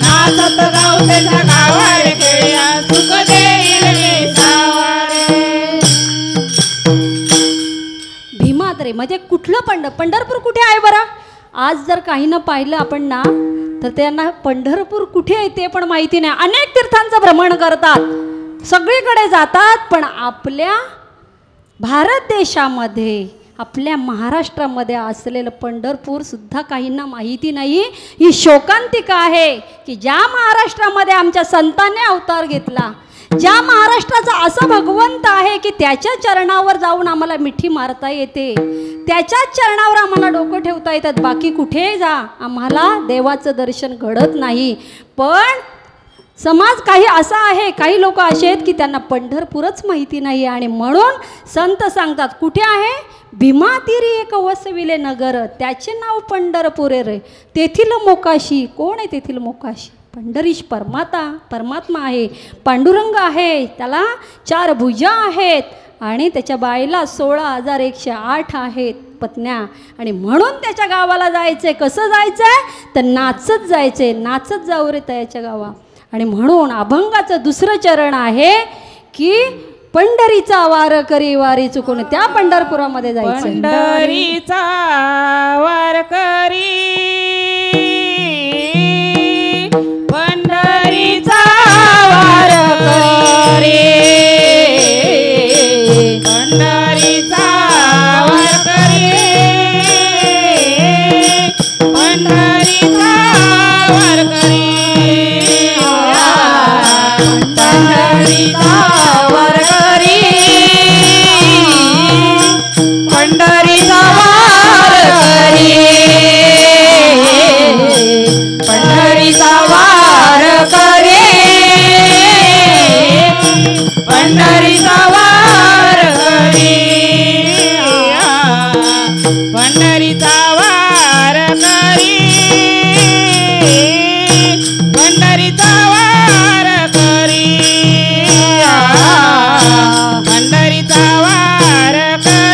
नाचत जाऊ त्याच्या गावारे खेळिया सुख देईल विसावारे. भीमाद्रे म्हणजे कुठलं पंढरपूर कुठे आहे बरं? आज जर काही न पाहिलं आपण ना तर त्यांना पंढरपूर कुठे आहे ते पण माहिती नाही. अनेक तीर्थांचं भ्रमण करतात, सगळीकडे जातात, पण आपल्या भारत देशामध्ये आपल्या महाराष्ट्रामध्ये असलेलं पंढरपूर सुद्धा काहींना माहिती नाही. ही शोकांतिका आहे की ज्या महाराष्ट्रामध्ये आमच्या संतांनी अवतार घेतला, ज्या महाराष्ट्राचा असं भगवंत आहे की त्याच्या चरणावर जाऊन आम्हाला मिठी मारता येते, त्याच्याच चरणावर आम्हाला डोकं ठेवता येतात, बाकी कुठे जा आम्हाला देवाचं दर्शन घडत नाही. पण समाज काही असा आहे, काही लोक असे आहेत की त्यांना पंढरपूरच माहिती नाही. आणि म्हणून संत सांगतात कुठे आहे भीमा तीरी एक वसविले नगर, त्याचे नाव पंढरपूर रे. तेथील मोकाशी कोण आहे? तेथील मोकाशी पंढरीश परमात्मा आहे, पांडुरंग आहे, त्याला 4 भुजा आहेत आणि त्याच्या बाईला 16,108 आहेत पत्न्या. आणि म्हणून त्याच्या गावाला जायचंय. कसं जायचंय तर नाचत जायचंय, नाचत जाऊ रे त्याच्या गावा. आणि म्हणून अभंगाचं दुसरं चरण आहे की पंढरीचा वार करी वारी चुकून, त्या पंढरपुरामध्ये जायचं. पंढरीचा वार करी, पंढरीचा वार करी, पंढरीचा वार करी, पंढरीचा वार करी, पंढरीचा वार करी, पंढरीचा वार करी, पंढरीचा वार करे, पंढरीचा वार करी, पंढरीचा वार करी, पंढरीचा वार करी, पंढरीचा वार करी,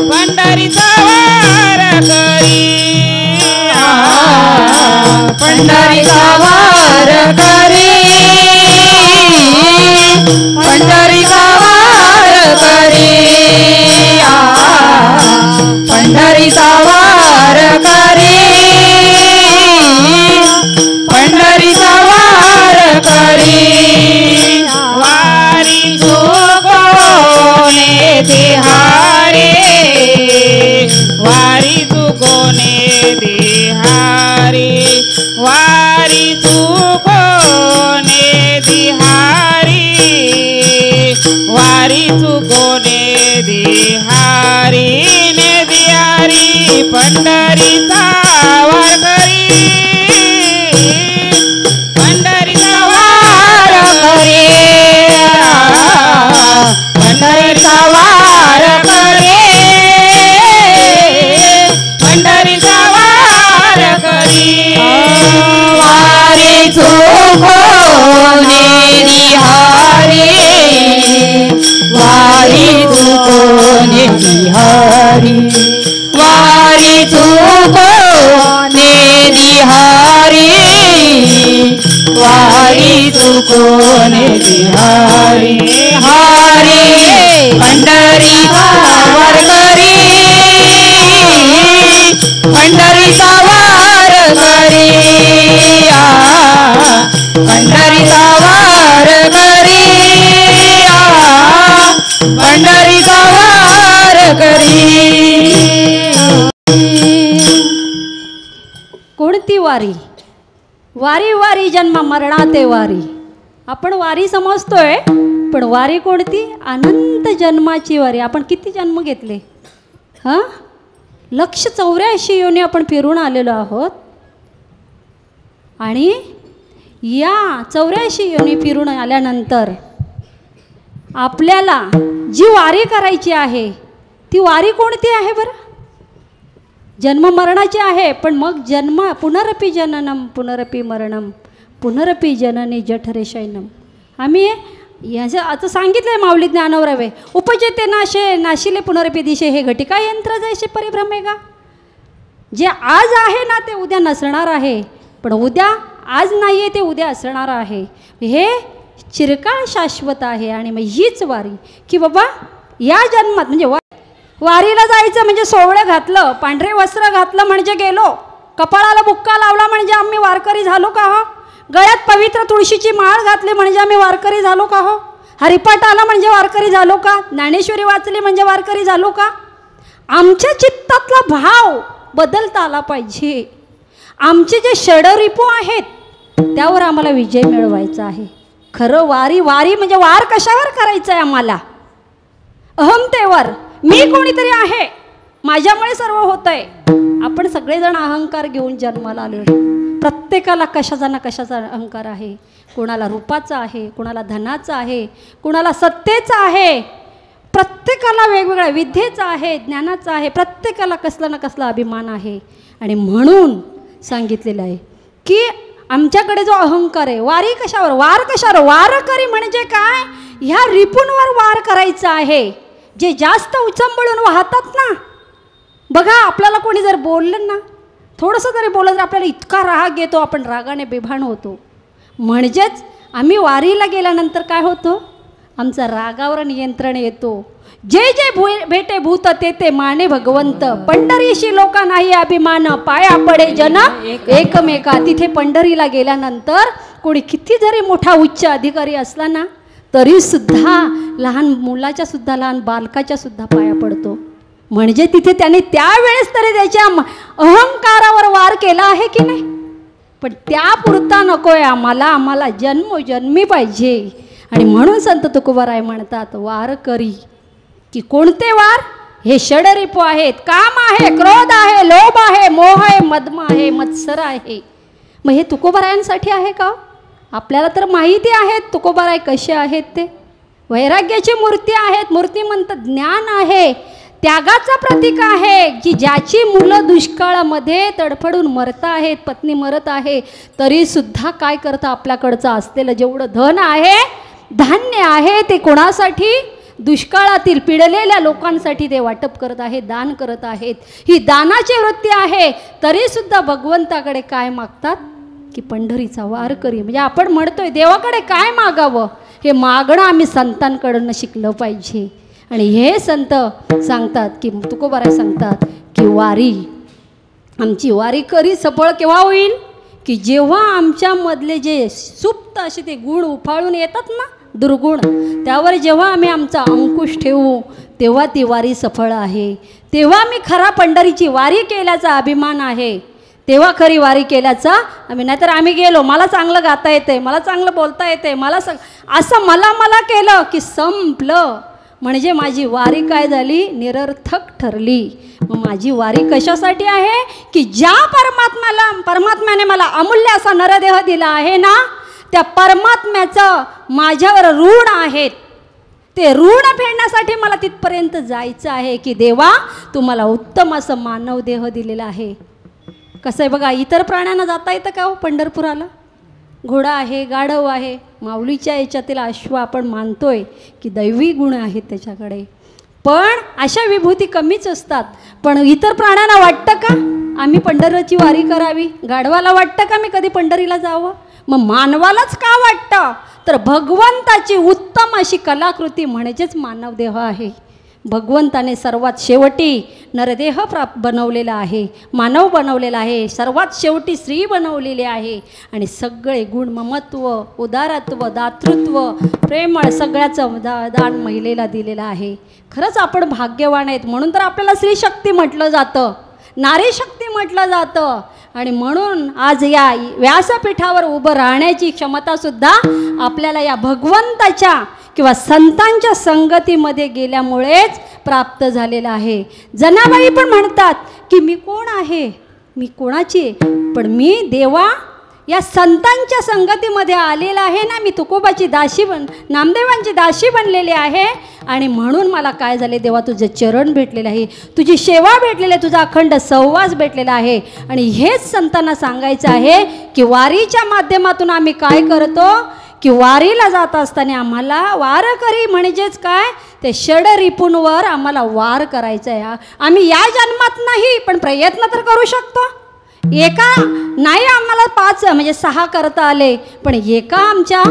पंढरीचा वार करी, पंढरीचा वार करी, पंढरीचा वार करी, पंढरीचा वार करी, पंढरीचा वार करी. वारी चुकोने देहारे, वारी चुकोने देहारे, वारी चुकोने देहारी, वारी चुकोने देहारी, ने दियारी पंढरीचा वार करी, पंढरीचा वार करी, पंढरीचा वार करी, पंढरीचा वार करी. वारी चुको वारी तू कोणे बिहारी वारी तू कोणे बिहारी वारी तू कोणे बिहारी हारी पंढरीचा वार करी पंढरीचा वार करी पंढरीचा वार करी पंढरीचा वार करी. कोणती वारी? वारी वारी जन्म मरणाते वारी. आपण वारी समजतोय, पण वारी कोणती? अनंत जन्माची वारी. आपण किती जन्म घेतले? हां, 184 योनी आपण फिरून आलेलो आहोत. आणि या 84 योनी फिरून आल्यानंतर आपल्याला जी वारी करायची आहे ती वारी कोणती आहे बरं? जन्म मरणाची आहे. पण मग जन्म पुनरपी जननम पुनरपी मरणम पुनरपी जननी जठरे शयनम. आम्ही याचं आता सांगितलं आहे माऊली ज्ञानवरावे. उपजेते नाशे नाशिले पुनरपी दिशे हे घटिका यंत्र जैसे परिभ्रमे का. जे आज आहे ना ते उद्या नसणार आहे, पण उद्या आज नाही आहे ते उद्या असणार आहे. हे चिरकाळ शाश्वत आहे. आणि मग हीच वारी की बाबा या जन्मात म्हणजे वारीला जायचं म्हणजे सोवळं घातलं, पांढरे वस्त्र घातलं म्हणजे गेलो, कपाळाला बुक्का लावला म्हणजे आम्ही वारकरी झालो का हो? गळ्यात पवित्र तुळशीची माळ घातली म्हणजे आम्ही वारकरी झालो का हो? हरिपाठ आला म्हणजे वारकरी झालो का? ज्ञानेश्वरी वाचली म्हणजे वारकरी झालो का? आमच्या चित्तातला भाव बदलता आला पाहिजे. आमचे जे षडरिपू आहेत त्यावर आम्हाला विजय मिळवायचा आहे. खरं वारी वारी म्हणजे वार कशावर करायचं आहे आम्हाला? अहमतेवर. मी कोणीतरी आहे, माझ्यामुळे सर्व होत आहे. आपण सगळेजण अहंकार घेऊन जन्माला आलो. प्रत्येकाला कशाचा ना कशाचा अहंकार आहे. कोणाला रूपाचा आहे, कोणाला धनाचा आहे, कोणाला सत्तेचा आहे, प्रत्येकाला वेगवेगळ्या विद्येचा आहे, ज्ञानाचा आहे. प्रत्येकाला कसला ना कसला अभिमान आहे. आणि म्हणून सांगितलेलं आहे की आमच्याकडे जो अहंकार आहे, वारी कशावर? वार कशावर? वारकरी म्हणजे काय? ह्या रिपूंवर वार करायचा आहे, जे जास्त उचंबळून वाहतात ना. बघा, आपल्याला कोणी जर बोललं ना, थोडंसं जरी बोललं तर आपल्याला इतका राग येतो, आपण रागाने बेभान होतो. म्हणजेच आम्ही वारीला गेल्यानंतर काय होतं? आमचा रागावर नियंत्रण येतो. जे जे भेटे भूत ते ते माने भगवंत, पंढरीशी लोका नाही अभिमान, पाया पडे जन एकमेका. तिथे पंढरीला गेल्यानंतर कोणी किती जरी मोठा उच्च अधिकारी असला ना, तरीसुद्धा लहान मुलाच्या सुद्धा, लहान बालकाच्या सुद्धा पाया पडतो. म्हणजे तिथे त्याने त्यावेळेस तरी त्याच्या अहंकारावर वार केला आहे की नाही. पण त्यापुरता नको आहे आम्हाला. आम्हाला जन्मोजन्मी पाहिजे. आणि म्हणून संत तुकोबाराय म्हणतात वारकरी की कोणते वार? हे षडरिपू आहेत. काम आहे, क्रोध आहे, लोभ आहे, मोह आहे, मदम आहे, मत्सर आहे. मग हे तुकोबारायांसाठी आहे का? आपल्याला तर माहिती आहेत तुकोबाराय कसे आहेत ते. वैराग्याची मूर्ती आहेत. मूर्ती म्हणतात ज्ञान आहे, त्यागाचा प्रतीक आहे की ज्याची मुलं दुष्काळामध्ये तडफडून मरत आहेत, पत्नी मरत आहे, तरीसुद्धा काय करतं? आपल्याकडचं असलेलं जेवढं धन आहे, धान्य आहे, ते कोणासाठी? दुष्काळातील पिडलेल्या लोकांसाठी ते वाटप करत आहेत, दान करत आहेत. ही दानाची वृत्ती आहे. तरीसुद्धा भगवंताकडे काय मागतात? की पंढरीचा वारकरी. म्हणजे आपण म्हणतोय देवाकडे काय मागावं? हे मागणं आम्ही संतांकडून शिकलं पाहिजे. आणि हे संत सांगतात की तुकोबाराय सांगतात की वारी, आमची वारीकरी सफळ केव्हा होईल? की जेव्हा आमच्यामधले जे सुप्त असे ते गुण उफाळून येतात ना, दुर्गुण, त्यावर जेव्हा आम्ही आमचा अंकुश ठेवू तेव्हा ती वारी सफळ आहे. तेव्हा मी खरा पंढरीची वारी केल्याचा अभिमान आहे. तेव्हा खरी वारी केल्याचा आम्ही. नाहीतर आम्ही गेलो, मला चांगलं गाता येते, मला चांगलं बोलता येते, मला असं मला केलं की संपलं. म्हणजे माझी वारी काय झाली? निरर्थक ठरली. मग माझी वारी कशासाठी आहे? की ज्या परमात्म्याने मला अमूल्य असा नरदेह दिला आहे ना, त्या परमात्म्याचं माझ्यावर ऋण आहेत. ते ऋण फेडण्यासाठी मला तिथपर्यंत जायचं आहे की देवा तू मला उत्तम असं मानव देह दिलेला आहे. कसं आहे बघा, इतर प्राण्यांना जाता येतं का हो पंढरपुराला? घोडा आहे, गाढव आहे, माऊलीच्या याच्यातील अश्व आपण मानतोय की दैवी गुण आहेत त्याच्याकडे, पण अशा विभूती कमीच असतात. पण इतर प्राण्यांना वाटतं का आम्ही पंढरीची वारी करावी? गाढवाला वाटतं का मी कधी पंढरीला जावं? मग मानवालाच का वाटतं? तर भगवंताची उत्तम अशी कलाकृती म्हणजेच मानवदेह आहे. भगवंताने सर्वात शेवटी नरदेह बनवलेला आहे, मानव बनवलेला आहे, सर्वात शेवटी स्त्री बनवलेली आहे आणि सगळे गुण, ममत्व, उदारत्व, दातृत्व, प्रेमळ सगळ्याचं दान महिलेला दिलेलं आहे. खरंच आपण भाग्यवान आहेत. म्हणून तर आपल्याला स्त्री शक्ती म्हटलं जातं, नारी शक्ती म्हटलं जातं. आणि म्हणून आज या व्यासपीठावर उभं राहण्याची क्षमतासुद्धा आपल्याला या भगवंताच्या किंवा संतांच्या संगतीमध्ये गेल्यामुळेच प्राप्त झालेलं आहे. जनाबाई पण म्हणतात की मी कोण आहे, मी कोणाची आहे, पण मी देवा या संतांच्या संगतीमध्ये आलेला आहे ना. मी तुकोबाची दासी नामदेवांची दासी बनलेली आहे आणि म्हणून मला काय झाले देवा, तुझे चरण भेटलेले आहे, तुझी सेवा भेटलेली आहे, तुझा अखंड सहवास भेटलेला आहे. आणि हेच संतांना सांगायचं आहे की वारीच्या माध्यमातून आम्ही काय करतो की वारीला जात असताना आम्हाला वारकरी म्हणजेच काय, ते षड रिपूंवर आम्हाला वार करायचा आहे. आम्ही या जन्मात नाही पण प्रयत्न तर करू शकतो. एका नाही आम्हाला 5 म्हणजे 6 करता आले, पण एका आमच्या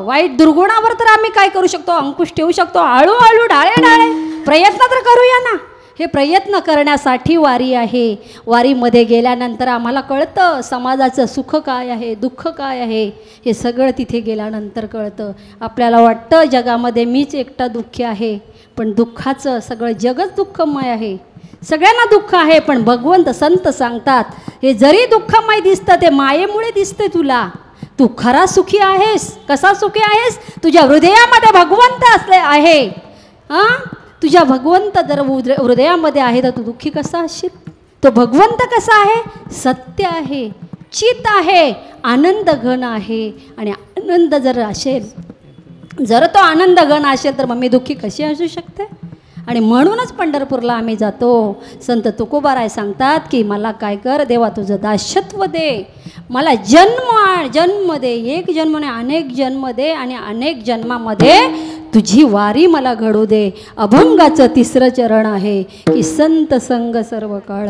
वाईट दुर्गुणावर तर आम्ही काय करू शकतो, अंकुश ठेवू शकतो. हळूहळू ढाळे ढाळे प्रयत्न तर करूया ना. हे प्रयत्न करण्यासाठी वारी आहे. वारीमध्ये गेल्यानंतर आम्हाला कळतं समाजाचं सुख काय आहे, दुःख काय आहे, हे सगळं तिथे गेल्यानंतर कळतं. आपल्याला वाटतं जगामध्ये मीच एकटा दुःखी आहे, पण दुःखाचं सगळं जगच दुःखमय आहे, सगळ्यांना दुःख आहे. पण भगवंत संत सांगतात हे जरी दुःखमय दिसतं ते मायेमुळे दिसते तुला. तू खरा सुखी आहेस. कसा सुखी आहेस? तुझ्या हृदयामध्ये भगवंत असले आहे. तुझ्या भगवंत जर हृदयामध्ये आहे तर तू दुःखी कसा असशील? तो भगवंत कसा आहे? सत्य आहे, चित आहे, आनंद घन आहे. आणि आनंद जर असेल, जर तो आनंद घन असेल तर मग मी दुःखी कशी असू शकते? आणि म्हणूनच पंढरपूरला आम्ही जातो. संत तुकोबाराय सांगतात की मला काय कर देवा, तुझं दास्यत्व दे, मला जन्म दे, एक जन्म नाही अनेक जन्म दे, आणि अनेक जन्मामध्ये तुझी वारी मला घडू दे. अभंगाचं 3रं चरण आहे की संत संग सर्व काळ.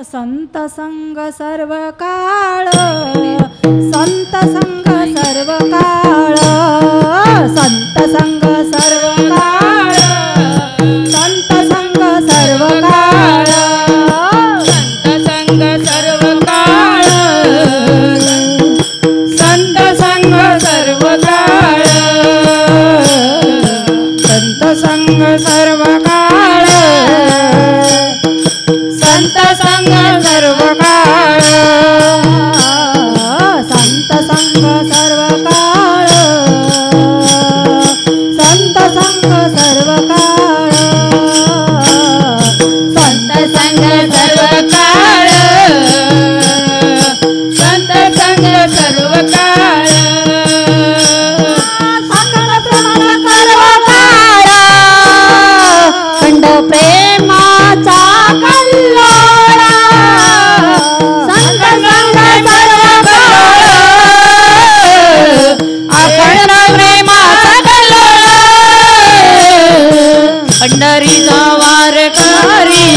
संत संग सर्व काळ, संत संग सर्व काळ, संत संग सर्व काळ, संत संग सर्व काळ, संत संग सर्व काळ, संत संग सर्व काळ, संत संग सर्व काळ, संत संग सर्व काळ, संत संग सर्व काळ, संत संग सर्व काळ, संत संग सर्व काळ, संत संग सर्व काळ, सकळ प्रेमाला सर्व काळ, खंड प्रेमाचा कल्लोळा, संत संग सर्व काळ, अखंड प्रेमाचा कल्लोळ, पंढरीचा वार करी,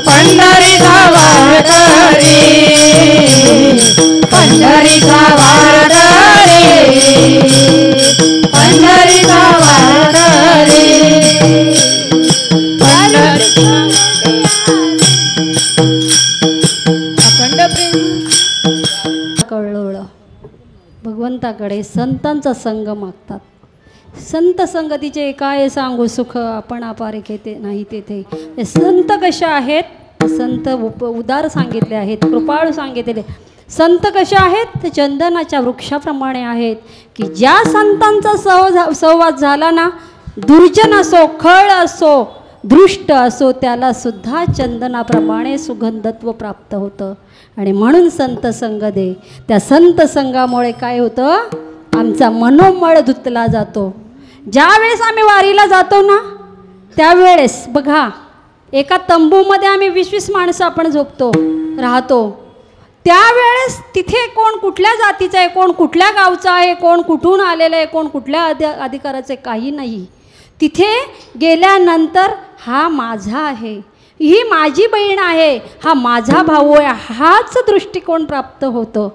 पंढरीचा वार करी, पंढरीचा वार करी, पंढरीचा वार करी, अखंड प्रेम कळलं. भगवंताकडे संतांचा संग मागतात. संत संगतीचे काय सांगू सुख, आपण अपारे घेते नाही तेथे. हे संत कसे आहेत? संत उदार सांगितले आहेत, कृपाळू सांगितले. संत कसे आहेत? ते चंदनाच्या वृक्षाप्रमाणे आहेत की ज्या संतांचा सहवास झाला ना, दुर्जन असो, खळ असो, दृष्ट असो, त्याला सुद्धा चंदनाप्रमाणे सुगंधत्व प्राप्त होतं. आणि म्हणून संत संग दे. त्या संत संघामुळे काय होतं? आमचा मनोमळ धुतला जातो. ज्या वेळेस आम्ही वारीला जातो ना, त्यावेळेस बघा एका तंबूमध्ये आम्ही 20-20 माणसं आपण झोपतो, राहतो. त्यावेळेस तिथे कोण कुठल्या जातीचं आहे, कोण कुठल्या गावचं आहे, कोण कुठून आलेलं आहे, कोण कुठल्या अधिकाराचं आहे, काही नाही. तिथे गेल्यानंतर हा माझा आहे, ही माझी बहीण आहे, हा माझा भाऊ आहे, हाच दृष्टिकोन प्राप्त होतं.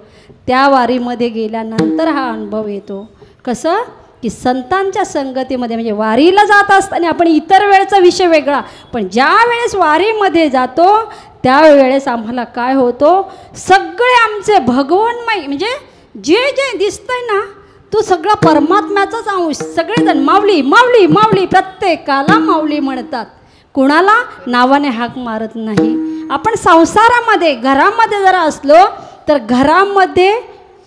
त्या वारीमध्ये गेल्यानंतर हा अनुभव येतो. कसं की संतांच्या संगतीमध्ये, म्हणजे वारीला जात असताना आपण इतर वेळेचा विषय वेगळा, पण ज्या वेळेस वारीमध्ये जातो त्यावेळेस आम्हाला काय होतो, सगळे आमचे भगवन्मय म्हणजे जे जे दिसतंय ना तो सगळा परमात्म्याचाच अंश. सगळेजण माऊली माऊली माऊली, प्रत्येकाला माऊली म्हणतात, कुणाला नावाने हाक मारत नाही. आपण संसारामध्ये घरामध्ये जरा असलो तर घरामध्ये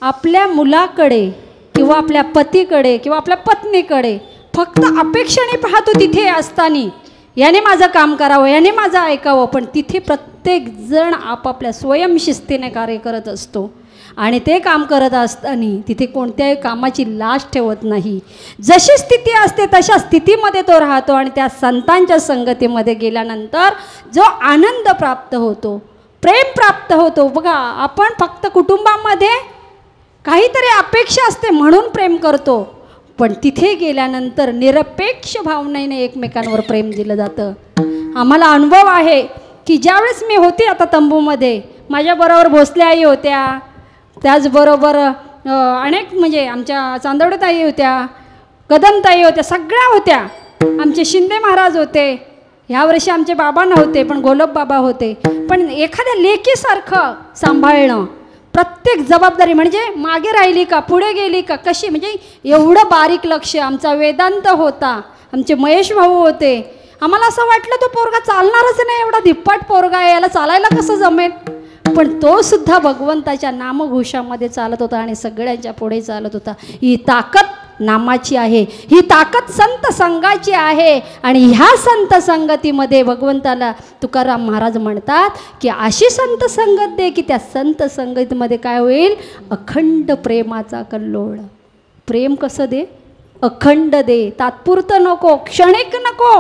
आपल्या मुलाकडे किंवा आपल्या पतीकडे किंवा आपल्या पत्नीकडे फक्त अपेक्षेने पाहतो. तिथे असताना याने माझं काम करावं, याने माझं ऐकावं, पण तिथे प्रत्येकजण आपापल्या स्वयंशिस्तीने कार्य करत असतो आणि ते काम करत असताना तिथे कोणत्याही कामाची लाज ठेवत नाही. जशी स्थिती असते तशा स्थितीमध्ये तो राहतो आणि त्या संतांच्या संगतीमध्ये गेल्यानंतर जो आनंद प्राप्त होतो, प्रेम प्राप्त होतो. बघा, आपण फक्त कुटुंबामध्ये काहीतरी अपेक्षा असते म्हणून प्रेम करतो, पण तिथे गेल्यानंतर निरपेक्ष भावनेने एकमेकांवर प्रेम दिलं जातं. आम्हाला अनुभव आहे की ज्यावेळेस मी होते आता तंबूमध्ये, माझ्याबरोबर भोसले आई होत्या, त्याचबरोबर अनेक म्हणजे आमच्या चांदवडे ताई होत्या, कदमताई होत्या, सगळ्या होत्या. आमचे शिंदे महाराज होते, ह्यावर्षी आमचे बाबा नव्हते पण गोलब बाबा होते. पण एखाद्या लेकीसारखं सांभाळणं, प्रत्येक जबाबदारी म्हणजे मागे राहिली का पुढे गेली का कशी, म्हणजे एवढं बारीक लक्ष. आमचा वेदांत होता, आमचे महेश भाऊ होते. आम्हाला असं वाटलं तो पोरगा चालणारच नाही, एवढा धिप्पाट पोरगा आहे, याला चालायला कसं जमेल, पण तो सुद्धा भगवंताच्या नामघोषामध्ये चालत होता आणि सगळ्यांच्या पुढे चालत होता. ही ताकद नामाची आहे, ही ताकद संत संघाची आहे. आणि ह्या संत संगतीमध्ये भगवंताला तुकाराम महाराज म्हणतात की अशी संत संगत दे की त्या संत संगतीमध्ये काय होईल, अखंड प्रेमाचा कल्लोळ. प्रेम कसं दे, अखंड दे, तात्पुरतं नको, क्षणिक नको.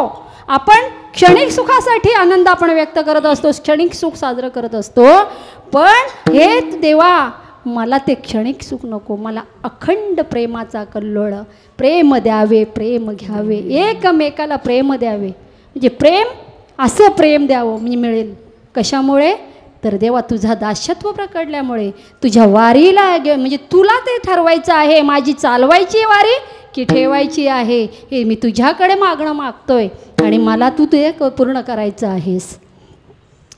आपण क्षणिक सुखासाठी आनंद आपण व्यक्त करत असतो, क्षणिक सुख साजरं करत असतो, पण हे देवा मला ते क्षणिक सुख नको, मला अखंड प्रेमाचा कल्लोळ. प्रेम द्यावे, प्रेम घ्यावे, एकमेकाला प्रेम द्यावे. म्हणजे प्रेम असं प्रेम द्यावं म्हणजे मिळेल. कशामुळे तर देवा तुझा दास्यत्व प्रकटल्यामुळे. तुझ्या वारीला म्हणजे तुला ते ठरवायचं आहे, माझी चालवायची वारी की ठेवायची आहे, हे मी तुझ्याकडे मागतोय आणि मला तू ते पूर्ण करायचं आहेस.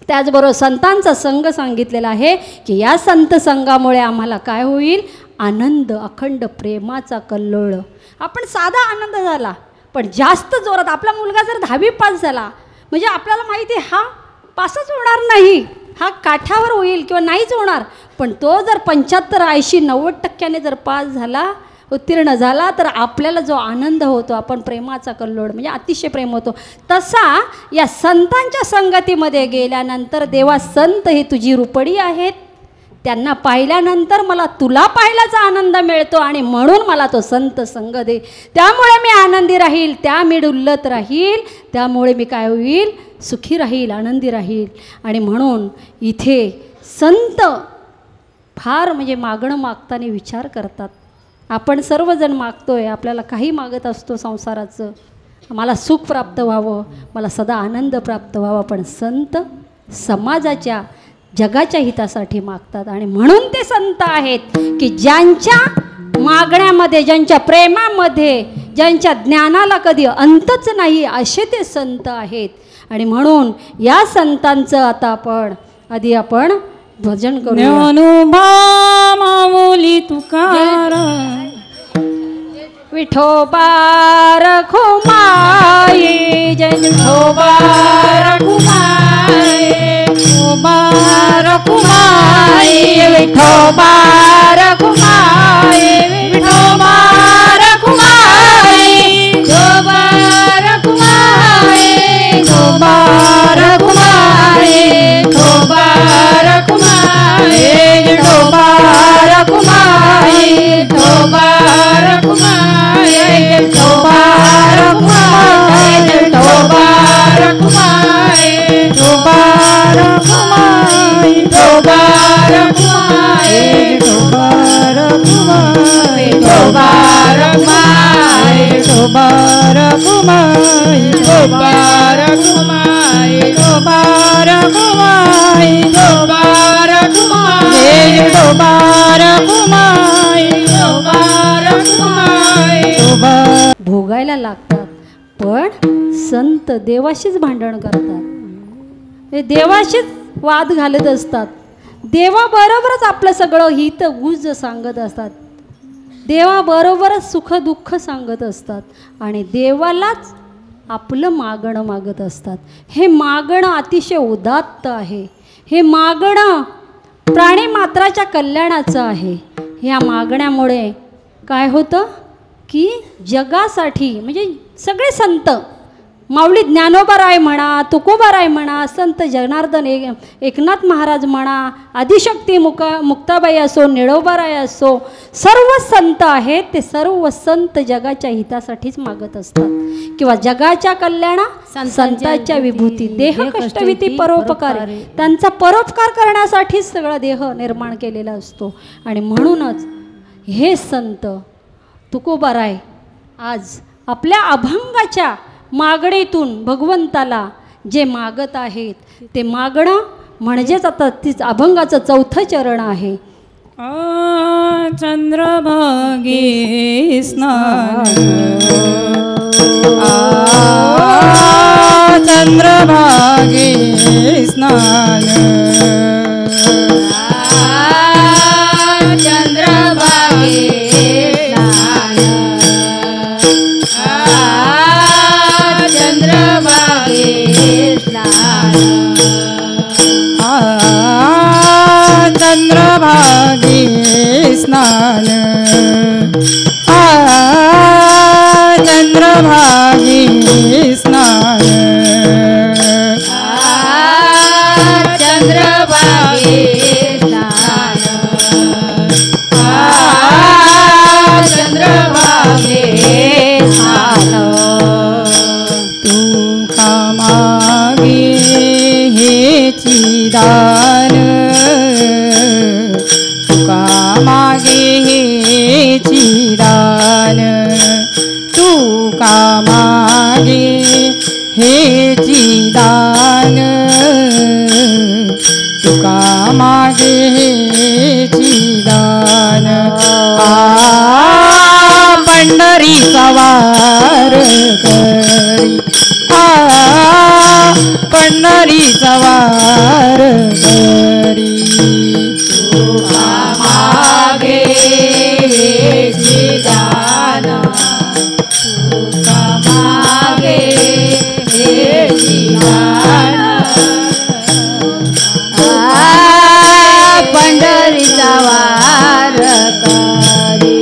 त्याचबरोबर संतांचा संघ सांगितलेला आहे की या संत संघामुळे आम्हाला काय होईल, आनंद, अखंड प्रेमाचा कल्लोळ. आपण साधा आनंद झाला, पण जास्त जोरात आपला मुलगा जर 10वी पास झाला म्हणजे आपल्याला माहिती आहे हा पासच होणार नाही, हा काठावर होईल किंवा नाहीच होणार, पण तो जर 75, 80, 90% जर पास झाला, उत्तीर्ण झाला, तर आपल्याला जो आनंद होतो, आपण प्रेमाचा कल्लोळ म्हणजे अतिशय प्रेम होतो. तसा या संतांच्या संगतीमध्ये गेल्यानंतर देवा संत हे तुझी रुपडी आहेत, त्यांना पाहिल्यानंतर मला तुला पाहिल्याचा आनंद मिळतो आणि म्हणून मला तो संत संग दे. त्यामुळे मी आनंदी राहील, त्या मी डुल्लत राहील, त्यामुळे मी काय होईल, सुखी राहील, आनंदी राहील. आणि म्हणून इथे संत फार म्हणजे मागणं मागताना विचार करतात. आपण सर्वजण मागतोय, आपल्याला काही मागत असतो संसाराचं, मला सुख प्राप्त व्हावं, मला सदा आनंद प्राप्त व्हावा, पण संत समाजाच्या जगाच्या हितासाठी मागतात. आणि म्हणून ते संत आहेत की ज्यांच्या मागण्यामध्ये, ज्यांच्या प्रेमामध्ये, ज्यांच्या ज्ञानाला कधी अंतच नाही, असे ते संत आहेत. आणि म्हणून या संतांचं आता आपण भजन करू. ज्ञानोबा माऊली तुकाराम, विठोबा रखुमाई, जय विठोबा रखुमाई, विठोबा रखुमाई, विठोबा रखुमाई, विठोबा रखुमाई, विठोबा रखुमाई, विठोबा रखुमाई, विठोबा रखुमाई, विठोबा रखुमाई, विठोबा रखुमाई, विठोबा रखुमाई, विठोबा रखुमाई, विठोबा रखुमाई, विठोबा रखुमाई. रखुमाई विठोबा रखुमाई भोगायला लागतात, पण संत देवाशीच भांडण करतात, ते देवाशीच वाद घालत असतात, देवाबरोबरच आपलं सगळं हित गुज सांगत असतात, देवाबरोबरच सुख दुःख सांगत असतात आणि देवालाच आपलं मागणं मागत असतात. हे मागणं अतिशय उदात्त आहे, हे मागणं प्राणीमात्राच्या कल्याणाचं आहे. ह्या मागण्यामुळे काय होतं की जगासाठी म्हणजे सगळे संत, माऊली ज्ञानोबाराय म्हणा, तुकोबाराय म्हणा, संत जनार्दन एकनाथ महाराज म्हणा, आदिशक्ती मुक्ताबाई असो, निळोबाराय असो, सर्व संत आहेत ते सर्व संत जगाच्या हितासाठीच मागत असतात किंवा जगाच्या कल्याणा संतांच्या विभूती देह कष्टविती परोपकारी, त्यांचा परोपकार करण्यासाठीच सगळा देह निर्माण केलेला असतो. आणि म्हणूनच हे संत तुकोबाराय आज आपल्या अभंगाच्या मागणीतून भगवंताला जे मागत आहेत ते मागणं म्हणजेच आता तीच अभंगाचं चौथं चरण आहे. चंद्रभागे स्नान चंद्रभागे स्नान चंद्रभागे चंद्रभागे स्नान चंद्रभागे स्नान चंद्रभागे स्नान चंद्रभागे स्नान चंद्रभागे स्नान तुका मागे हेची दान तुका मागे हेची दान तुका मागे हेची दान तुका मागे हेची दान पंढरीचा वार करी पंढरीचा वार करी तुका मागे हेची दान तुका मागे हेची दान पंढरीचा वार करी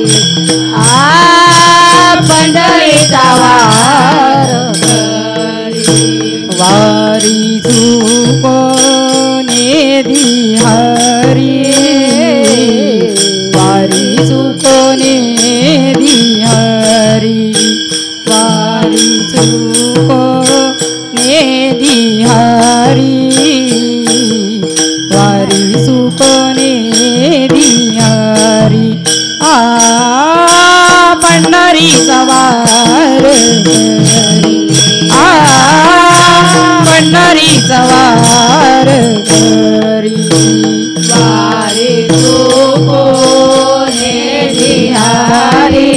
पंढरीचा वार करी वारी चुकोने दिहारी वारी चुकोने दिहारी वारी चुकोने दिहारी वारी चुकोने दिहारी पंढरीचा वार करी पंढरीचा वार करी वारी चुकोने दिहारी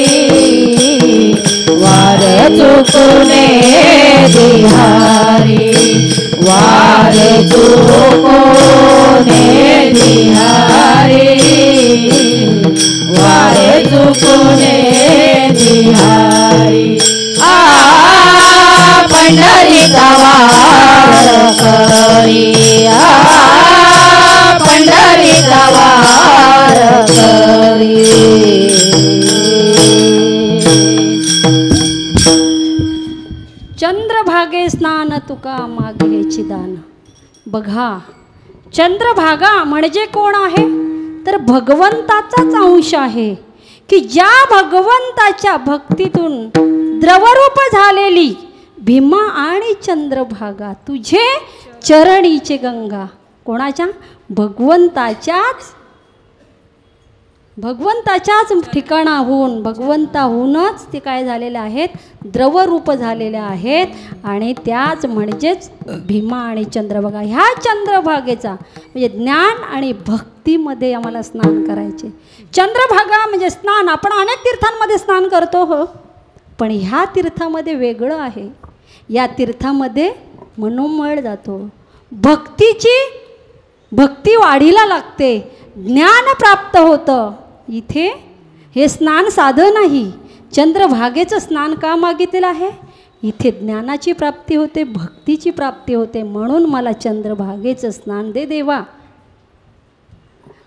वार चुकोने दिहारी वार चुकोने दिहारी वार चुकोने दिहारी पंढरीचा वार करी पंढरीचा वार करी चंद्रभागे स्नान तुका मागे दान. बघा, चंद्रभागा म्हणजे कोण आहे तर भगवंताचाच अंश आहे की ज्या भगवंताच्या भक्तीतून द्रवरूप झालेली भीमा आणि चंद्रभागा तुझे चरणीचे गंगा. कोणाच्या? भगवंताच्याच भगवंताच्याच ठिकाणाहून भगवंताहूनच ते काय झालेले आहेत, द्रवरूप झालेले आहेत. आणि त्याच म्हणजेच भीमा आणि चंद्रभागा, ह्या चंद्रभागेचा म्हणजे ज्ञान आणि भक्तीमध्ये आम्हाला स्नान करायचे. चंद्रभागा म्हणजे स्नान, आपण अनेक तीर्थांमध्ये स्नान करतो हो, पण ह्या तीर्थामध्ये वेगळं आहे. या तीर्थामध्ये मनोमळ जातो, भक्ती वाढीला लागते, ज्ञान प्राप्त होतं. इथे हे स्नान साधं नाही. चंद्रभागेचं स्नान का मागितलेलं आहे? इथे ज्ञानाची प्राप्ती होते, भक्तीची प्राप्ती होते. म्हणून मला चंद्रभागेचं स्नान दे देवा.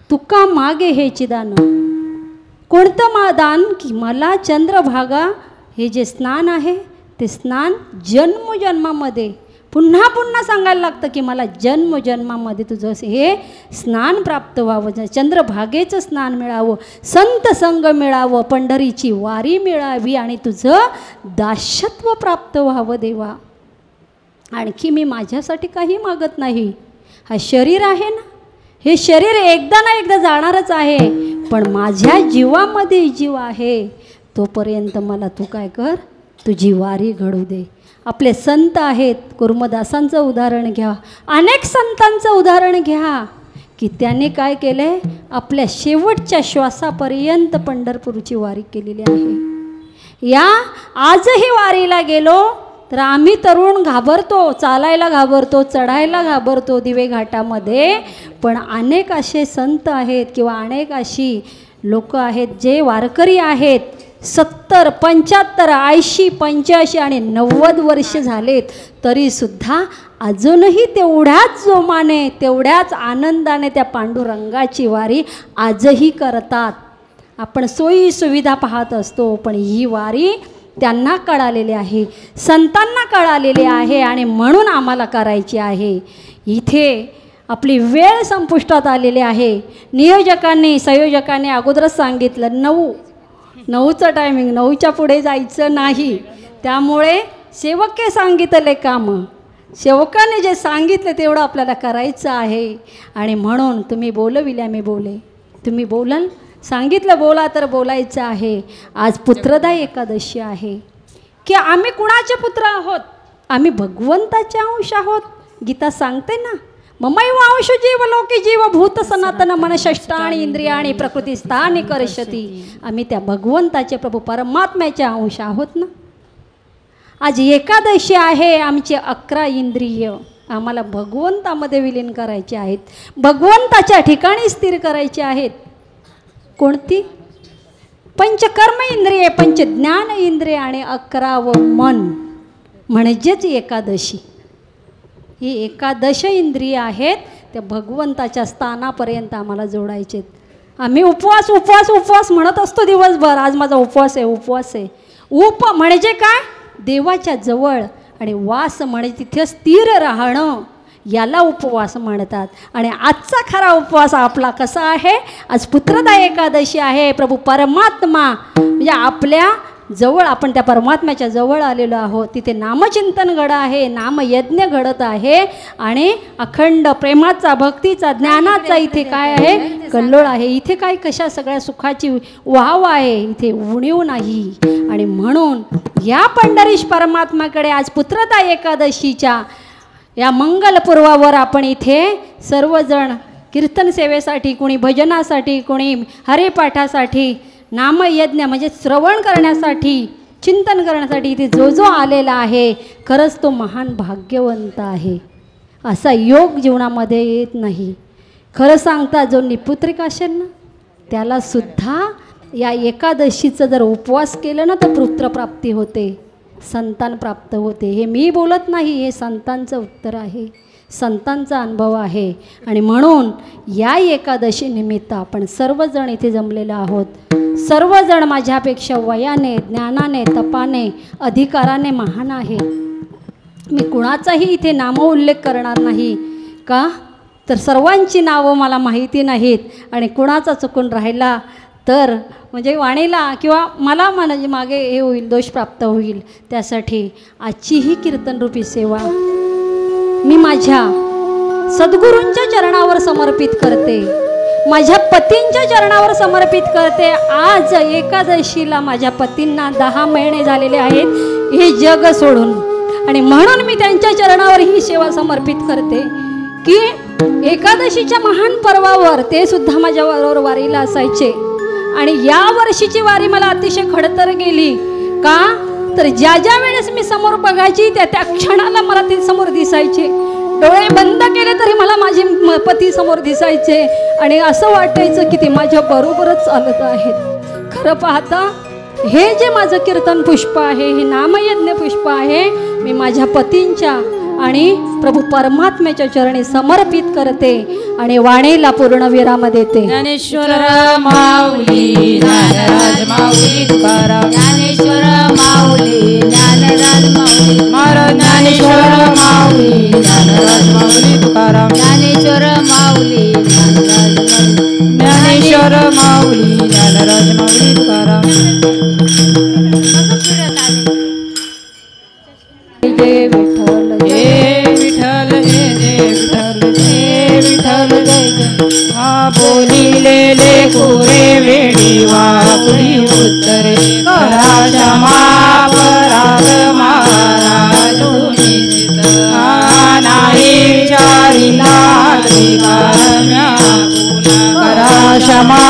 तुका मागे हे चिदान. कोणतं दान? की मला चंद्रभागा हे जे स्नान आहे ते स्नान जन्मजन्मामध्ये पुन्हा पुन्हा सांगायला लागतं की मला जन्मजन्मामध्ये तुझं हे स्नान प्राप्त व्हावं, चंद्रभागेचं स्नान मिळावं, संत संग मिळावं, पंढरीची वारी मिळावी आणि तुझं दास्यत्व प्राप्त व्हावं देवा. आणखी मी माझ्यासाठी काही मागत नाही. हा शरीर आहे ना, हे शरीर एकदा ना एकदा जाणारच आहे, पण माझ्या जीवामध्ये जीव आहे तोपर्यंत मला तू काय कर, तुझी वारी घडू दे. आपले संत आहेत, कुर्मदासांचं उदाहरण घ्या, अनेक संतांचं उदाहरण घ्या की त्याने काय केलं आहे, आपल्या शेवटच्या श्वासापर्यंत पंढरपूरची वारी केलेली आहे. या आजही वारीला गेलो तर आम्ही तरुण घाबरतो, चालायला घाबरतो, चढायला घाबरतो दिवे घाटामध्ये, पण अनेक असे संत आहेत किंवा अनेक अशी लोक आहेत जे वारकरी आहेत, 70, 75, 80, 85 आणि 90 वर्ष झालेत तरीसुद्धा अजूनही तेवढ्याच जोमाने, तेवढ्याच आनंदाने त्या पांडुरंगाची वारी आजही करतात. आपण सोयी सुविधा पाहत असतो, पण ही वारी त्यांना कळालेली आहे, संतांना कळालेली आहे आणि म्हणून आम्हाला करायची आहे. इथे आपली वेळ संपुष्टात आलेली आहे. नियोजकांनी, संयोजकांनी अगोदरच सांगितलं 9चं टायमिंग, 9च्या पुढे जायचं नाही. त्यामुळे सेवके सांगितले कामं, सेवकाने जे सांगितलं तेवढं आपल्याला करायचं आहे. आणि म्हणून तुम्ही बोलविल्या मी बोले, तुम्ही बोलाल, सांगितलं बोला तर बोलायचं आहे. आज पुत्रदा एकादशी आहे की आम्ही कुणाचे पुत्र आहोत? आम्ही भगवंताचे अंश आहोत. गीता सांगते ना, ममैव अंश जीव लोके जीव भूत सनातन मन षष्टाणी इंद्रियाणी प्रकृतिस्थानी करशती. आम्ही त्या भगवंताचे प्रभू परमात्म्याचे अंश आहोत ना. आज एकादशी आहे, आमचे 11 इंद्रिय आम्हाला भगवंतामध्ये विलीन करायचे आहेत, भगवंताच्या ठिकाणी स्थिर करायचे आहेत. कोणती? पंचकर्म इंद्रिये, पंचज्ञान इंद्रिय आणि 11वं मन म्हणजेच एकादशी. ही 11 इंद्रिय आहेत, त्या भगवंताच्या स्थानापर्यंत आम्हाला जोडायचे. आम्ही उपवास उपवास उपवास म्हणत असतो दिवसभर, आज माझा उपवास आहे, उपवास आहे. उप म्हणजे काय? देवाच्या जवळ, आणि वास म्हणजे तिथे स्थिर राहणं, याला उपवास म्हणतात. आणि आजचा खरा उपवास आपला कसा आहे? आज पुत्रदा एकादशी आहे. प्रभू परमात्मा म्हणजे आपल्या जवळ, आपण त्या परमात्म्याच्या जवळ आलेलो आहोत. तिथे नामचिंतन घड आहे, नामयज्ञ घडत आहे आणि अखंड प्रेमाचा, भक्तीचा, ज्ञानाचा इथे काय आहे? कल्लोळ आहे. इथे काय कशा सगळ्या सुखाची वाव आहे, इथे उणीव नाही. आणि म्हणून या पंढरीश परमात्म्याकडे आज पुत्रदा एकादशीच्या या मंगलपूर्वावर आपण इथे सर्वजण कीर्तन सेवेसाठी, कोणी भजनासाठी, कोणी हरिपाठासाठी, नामयज्ञ म्हणजे श्रवण करण्यासाठी, चिंतन करण्यासाठी इथे जो जो आलेला आहे, खरंच तो महान भाग्यवंत आहे. असा योग जीवनामध्ये येत नाही. खरं सांगता जो निपुत्रिक असेल ना, त्यालासुद्धा या एकादशीचं जर उपवास केलं ना तर पुत्रप्राप्ती होते, संतान प्राप्त होते. हे मी बोलत नाही, हे संतांचं उत्तर आहे, संतांचा अनुभव आहे. आणि म्हणून या एकादशी निमित्त आपण सर्वजण इथे जमलेलो आहोत. सर्वजण माझ्यापेक्षा वयाने, ज्ञानाने, तपाने, अधिकाराने महान आहे. मी कुणाचाही इथे नामोल्लेख करणार नाही. का तर सर्वांची नावं मला माहिती नाहीत, आणि कुणाचा चुकून राहिला तर म्हणजे वाणीला किंवा मला म्हणजे मागे हे होईल, दोष प्राप्त होईल. त्यासाठी आजची ही कीर्तनरूपी सेवा मी माझ्या सद्गुरूंच्या चरणावर समर्पित करते. माझ्या पतींच्या चरणावर समर्पित करते. आज एकादशीला माझ्या पतींना 10 महिने झालेले आहेत हे जग सोडून, आणि म्हणून मी त्यांच्या चरणावर ही सेवा समर्पित करते की एकादशीच्या महान पर्वावर ते सुद्धा माझ्याबरोबर वारीला असायचे. आणि या वर्षीची वारी मला अतिशय खडतर गेली. का तर ज्या ज्या वेळेस मी समोर बघायची त्या त्या क्षणाला मला ते समोर दिसायचे. डोळे बंद केले तरी मला माझे पती समोर दिसायचे आणि असं वाटायचं की ते माझ्या बरोबरच चालत आहेत. खरं पाहता हे जे माझं कीर्तन पुष्प आहे, हे नामयज्ञ पुष्प आहे, मी माझ्या पतींच्या आणि प्रभू परमात्म्याच्या चरणी समर्पित करते आणि वाणीला पूर्ण विराम देते. ज्ञानेश्वर माऊली ज्ञानराज माऊली तुकाराम, ज्ञानेश्वर माऊली ज्ञानराज माऊली महाराज, ज्ञानेश्वर माऊली ज्ञानराज माऊली तुकाराम, ज्ञानेश्वर माऊली ज्ञानराज माऊली, ज्ञानेश्वर माऊली ज्ञानराज माऊली तुकाराम. जय विठ्ठल जय विठ्ठल जय जय विठ्ठल जय विठ्ठल जय जय. हा बोलिलेले कोरे वेडी वाकुळी उत्तरे करा क्षमा पराग महाराज तुम्ही नाही विचारिला करा क्षमा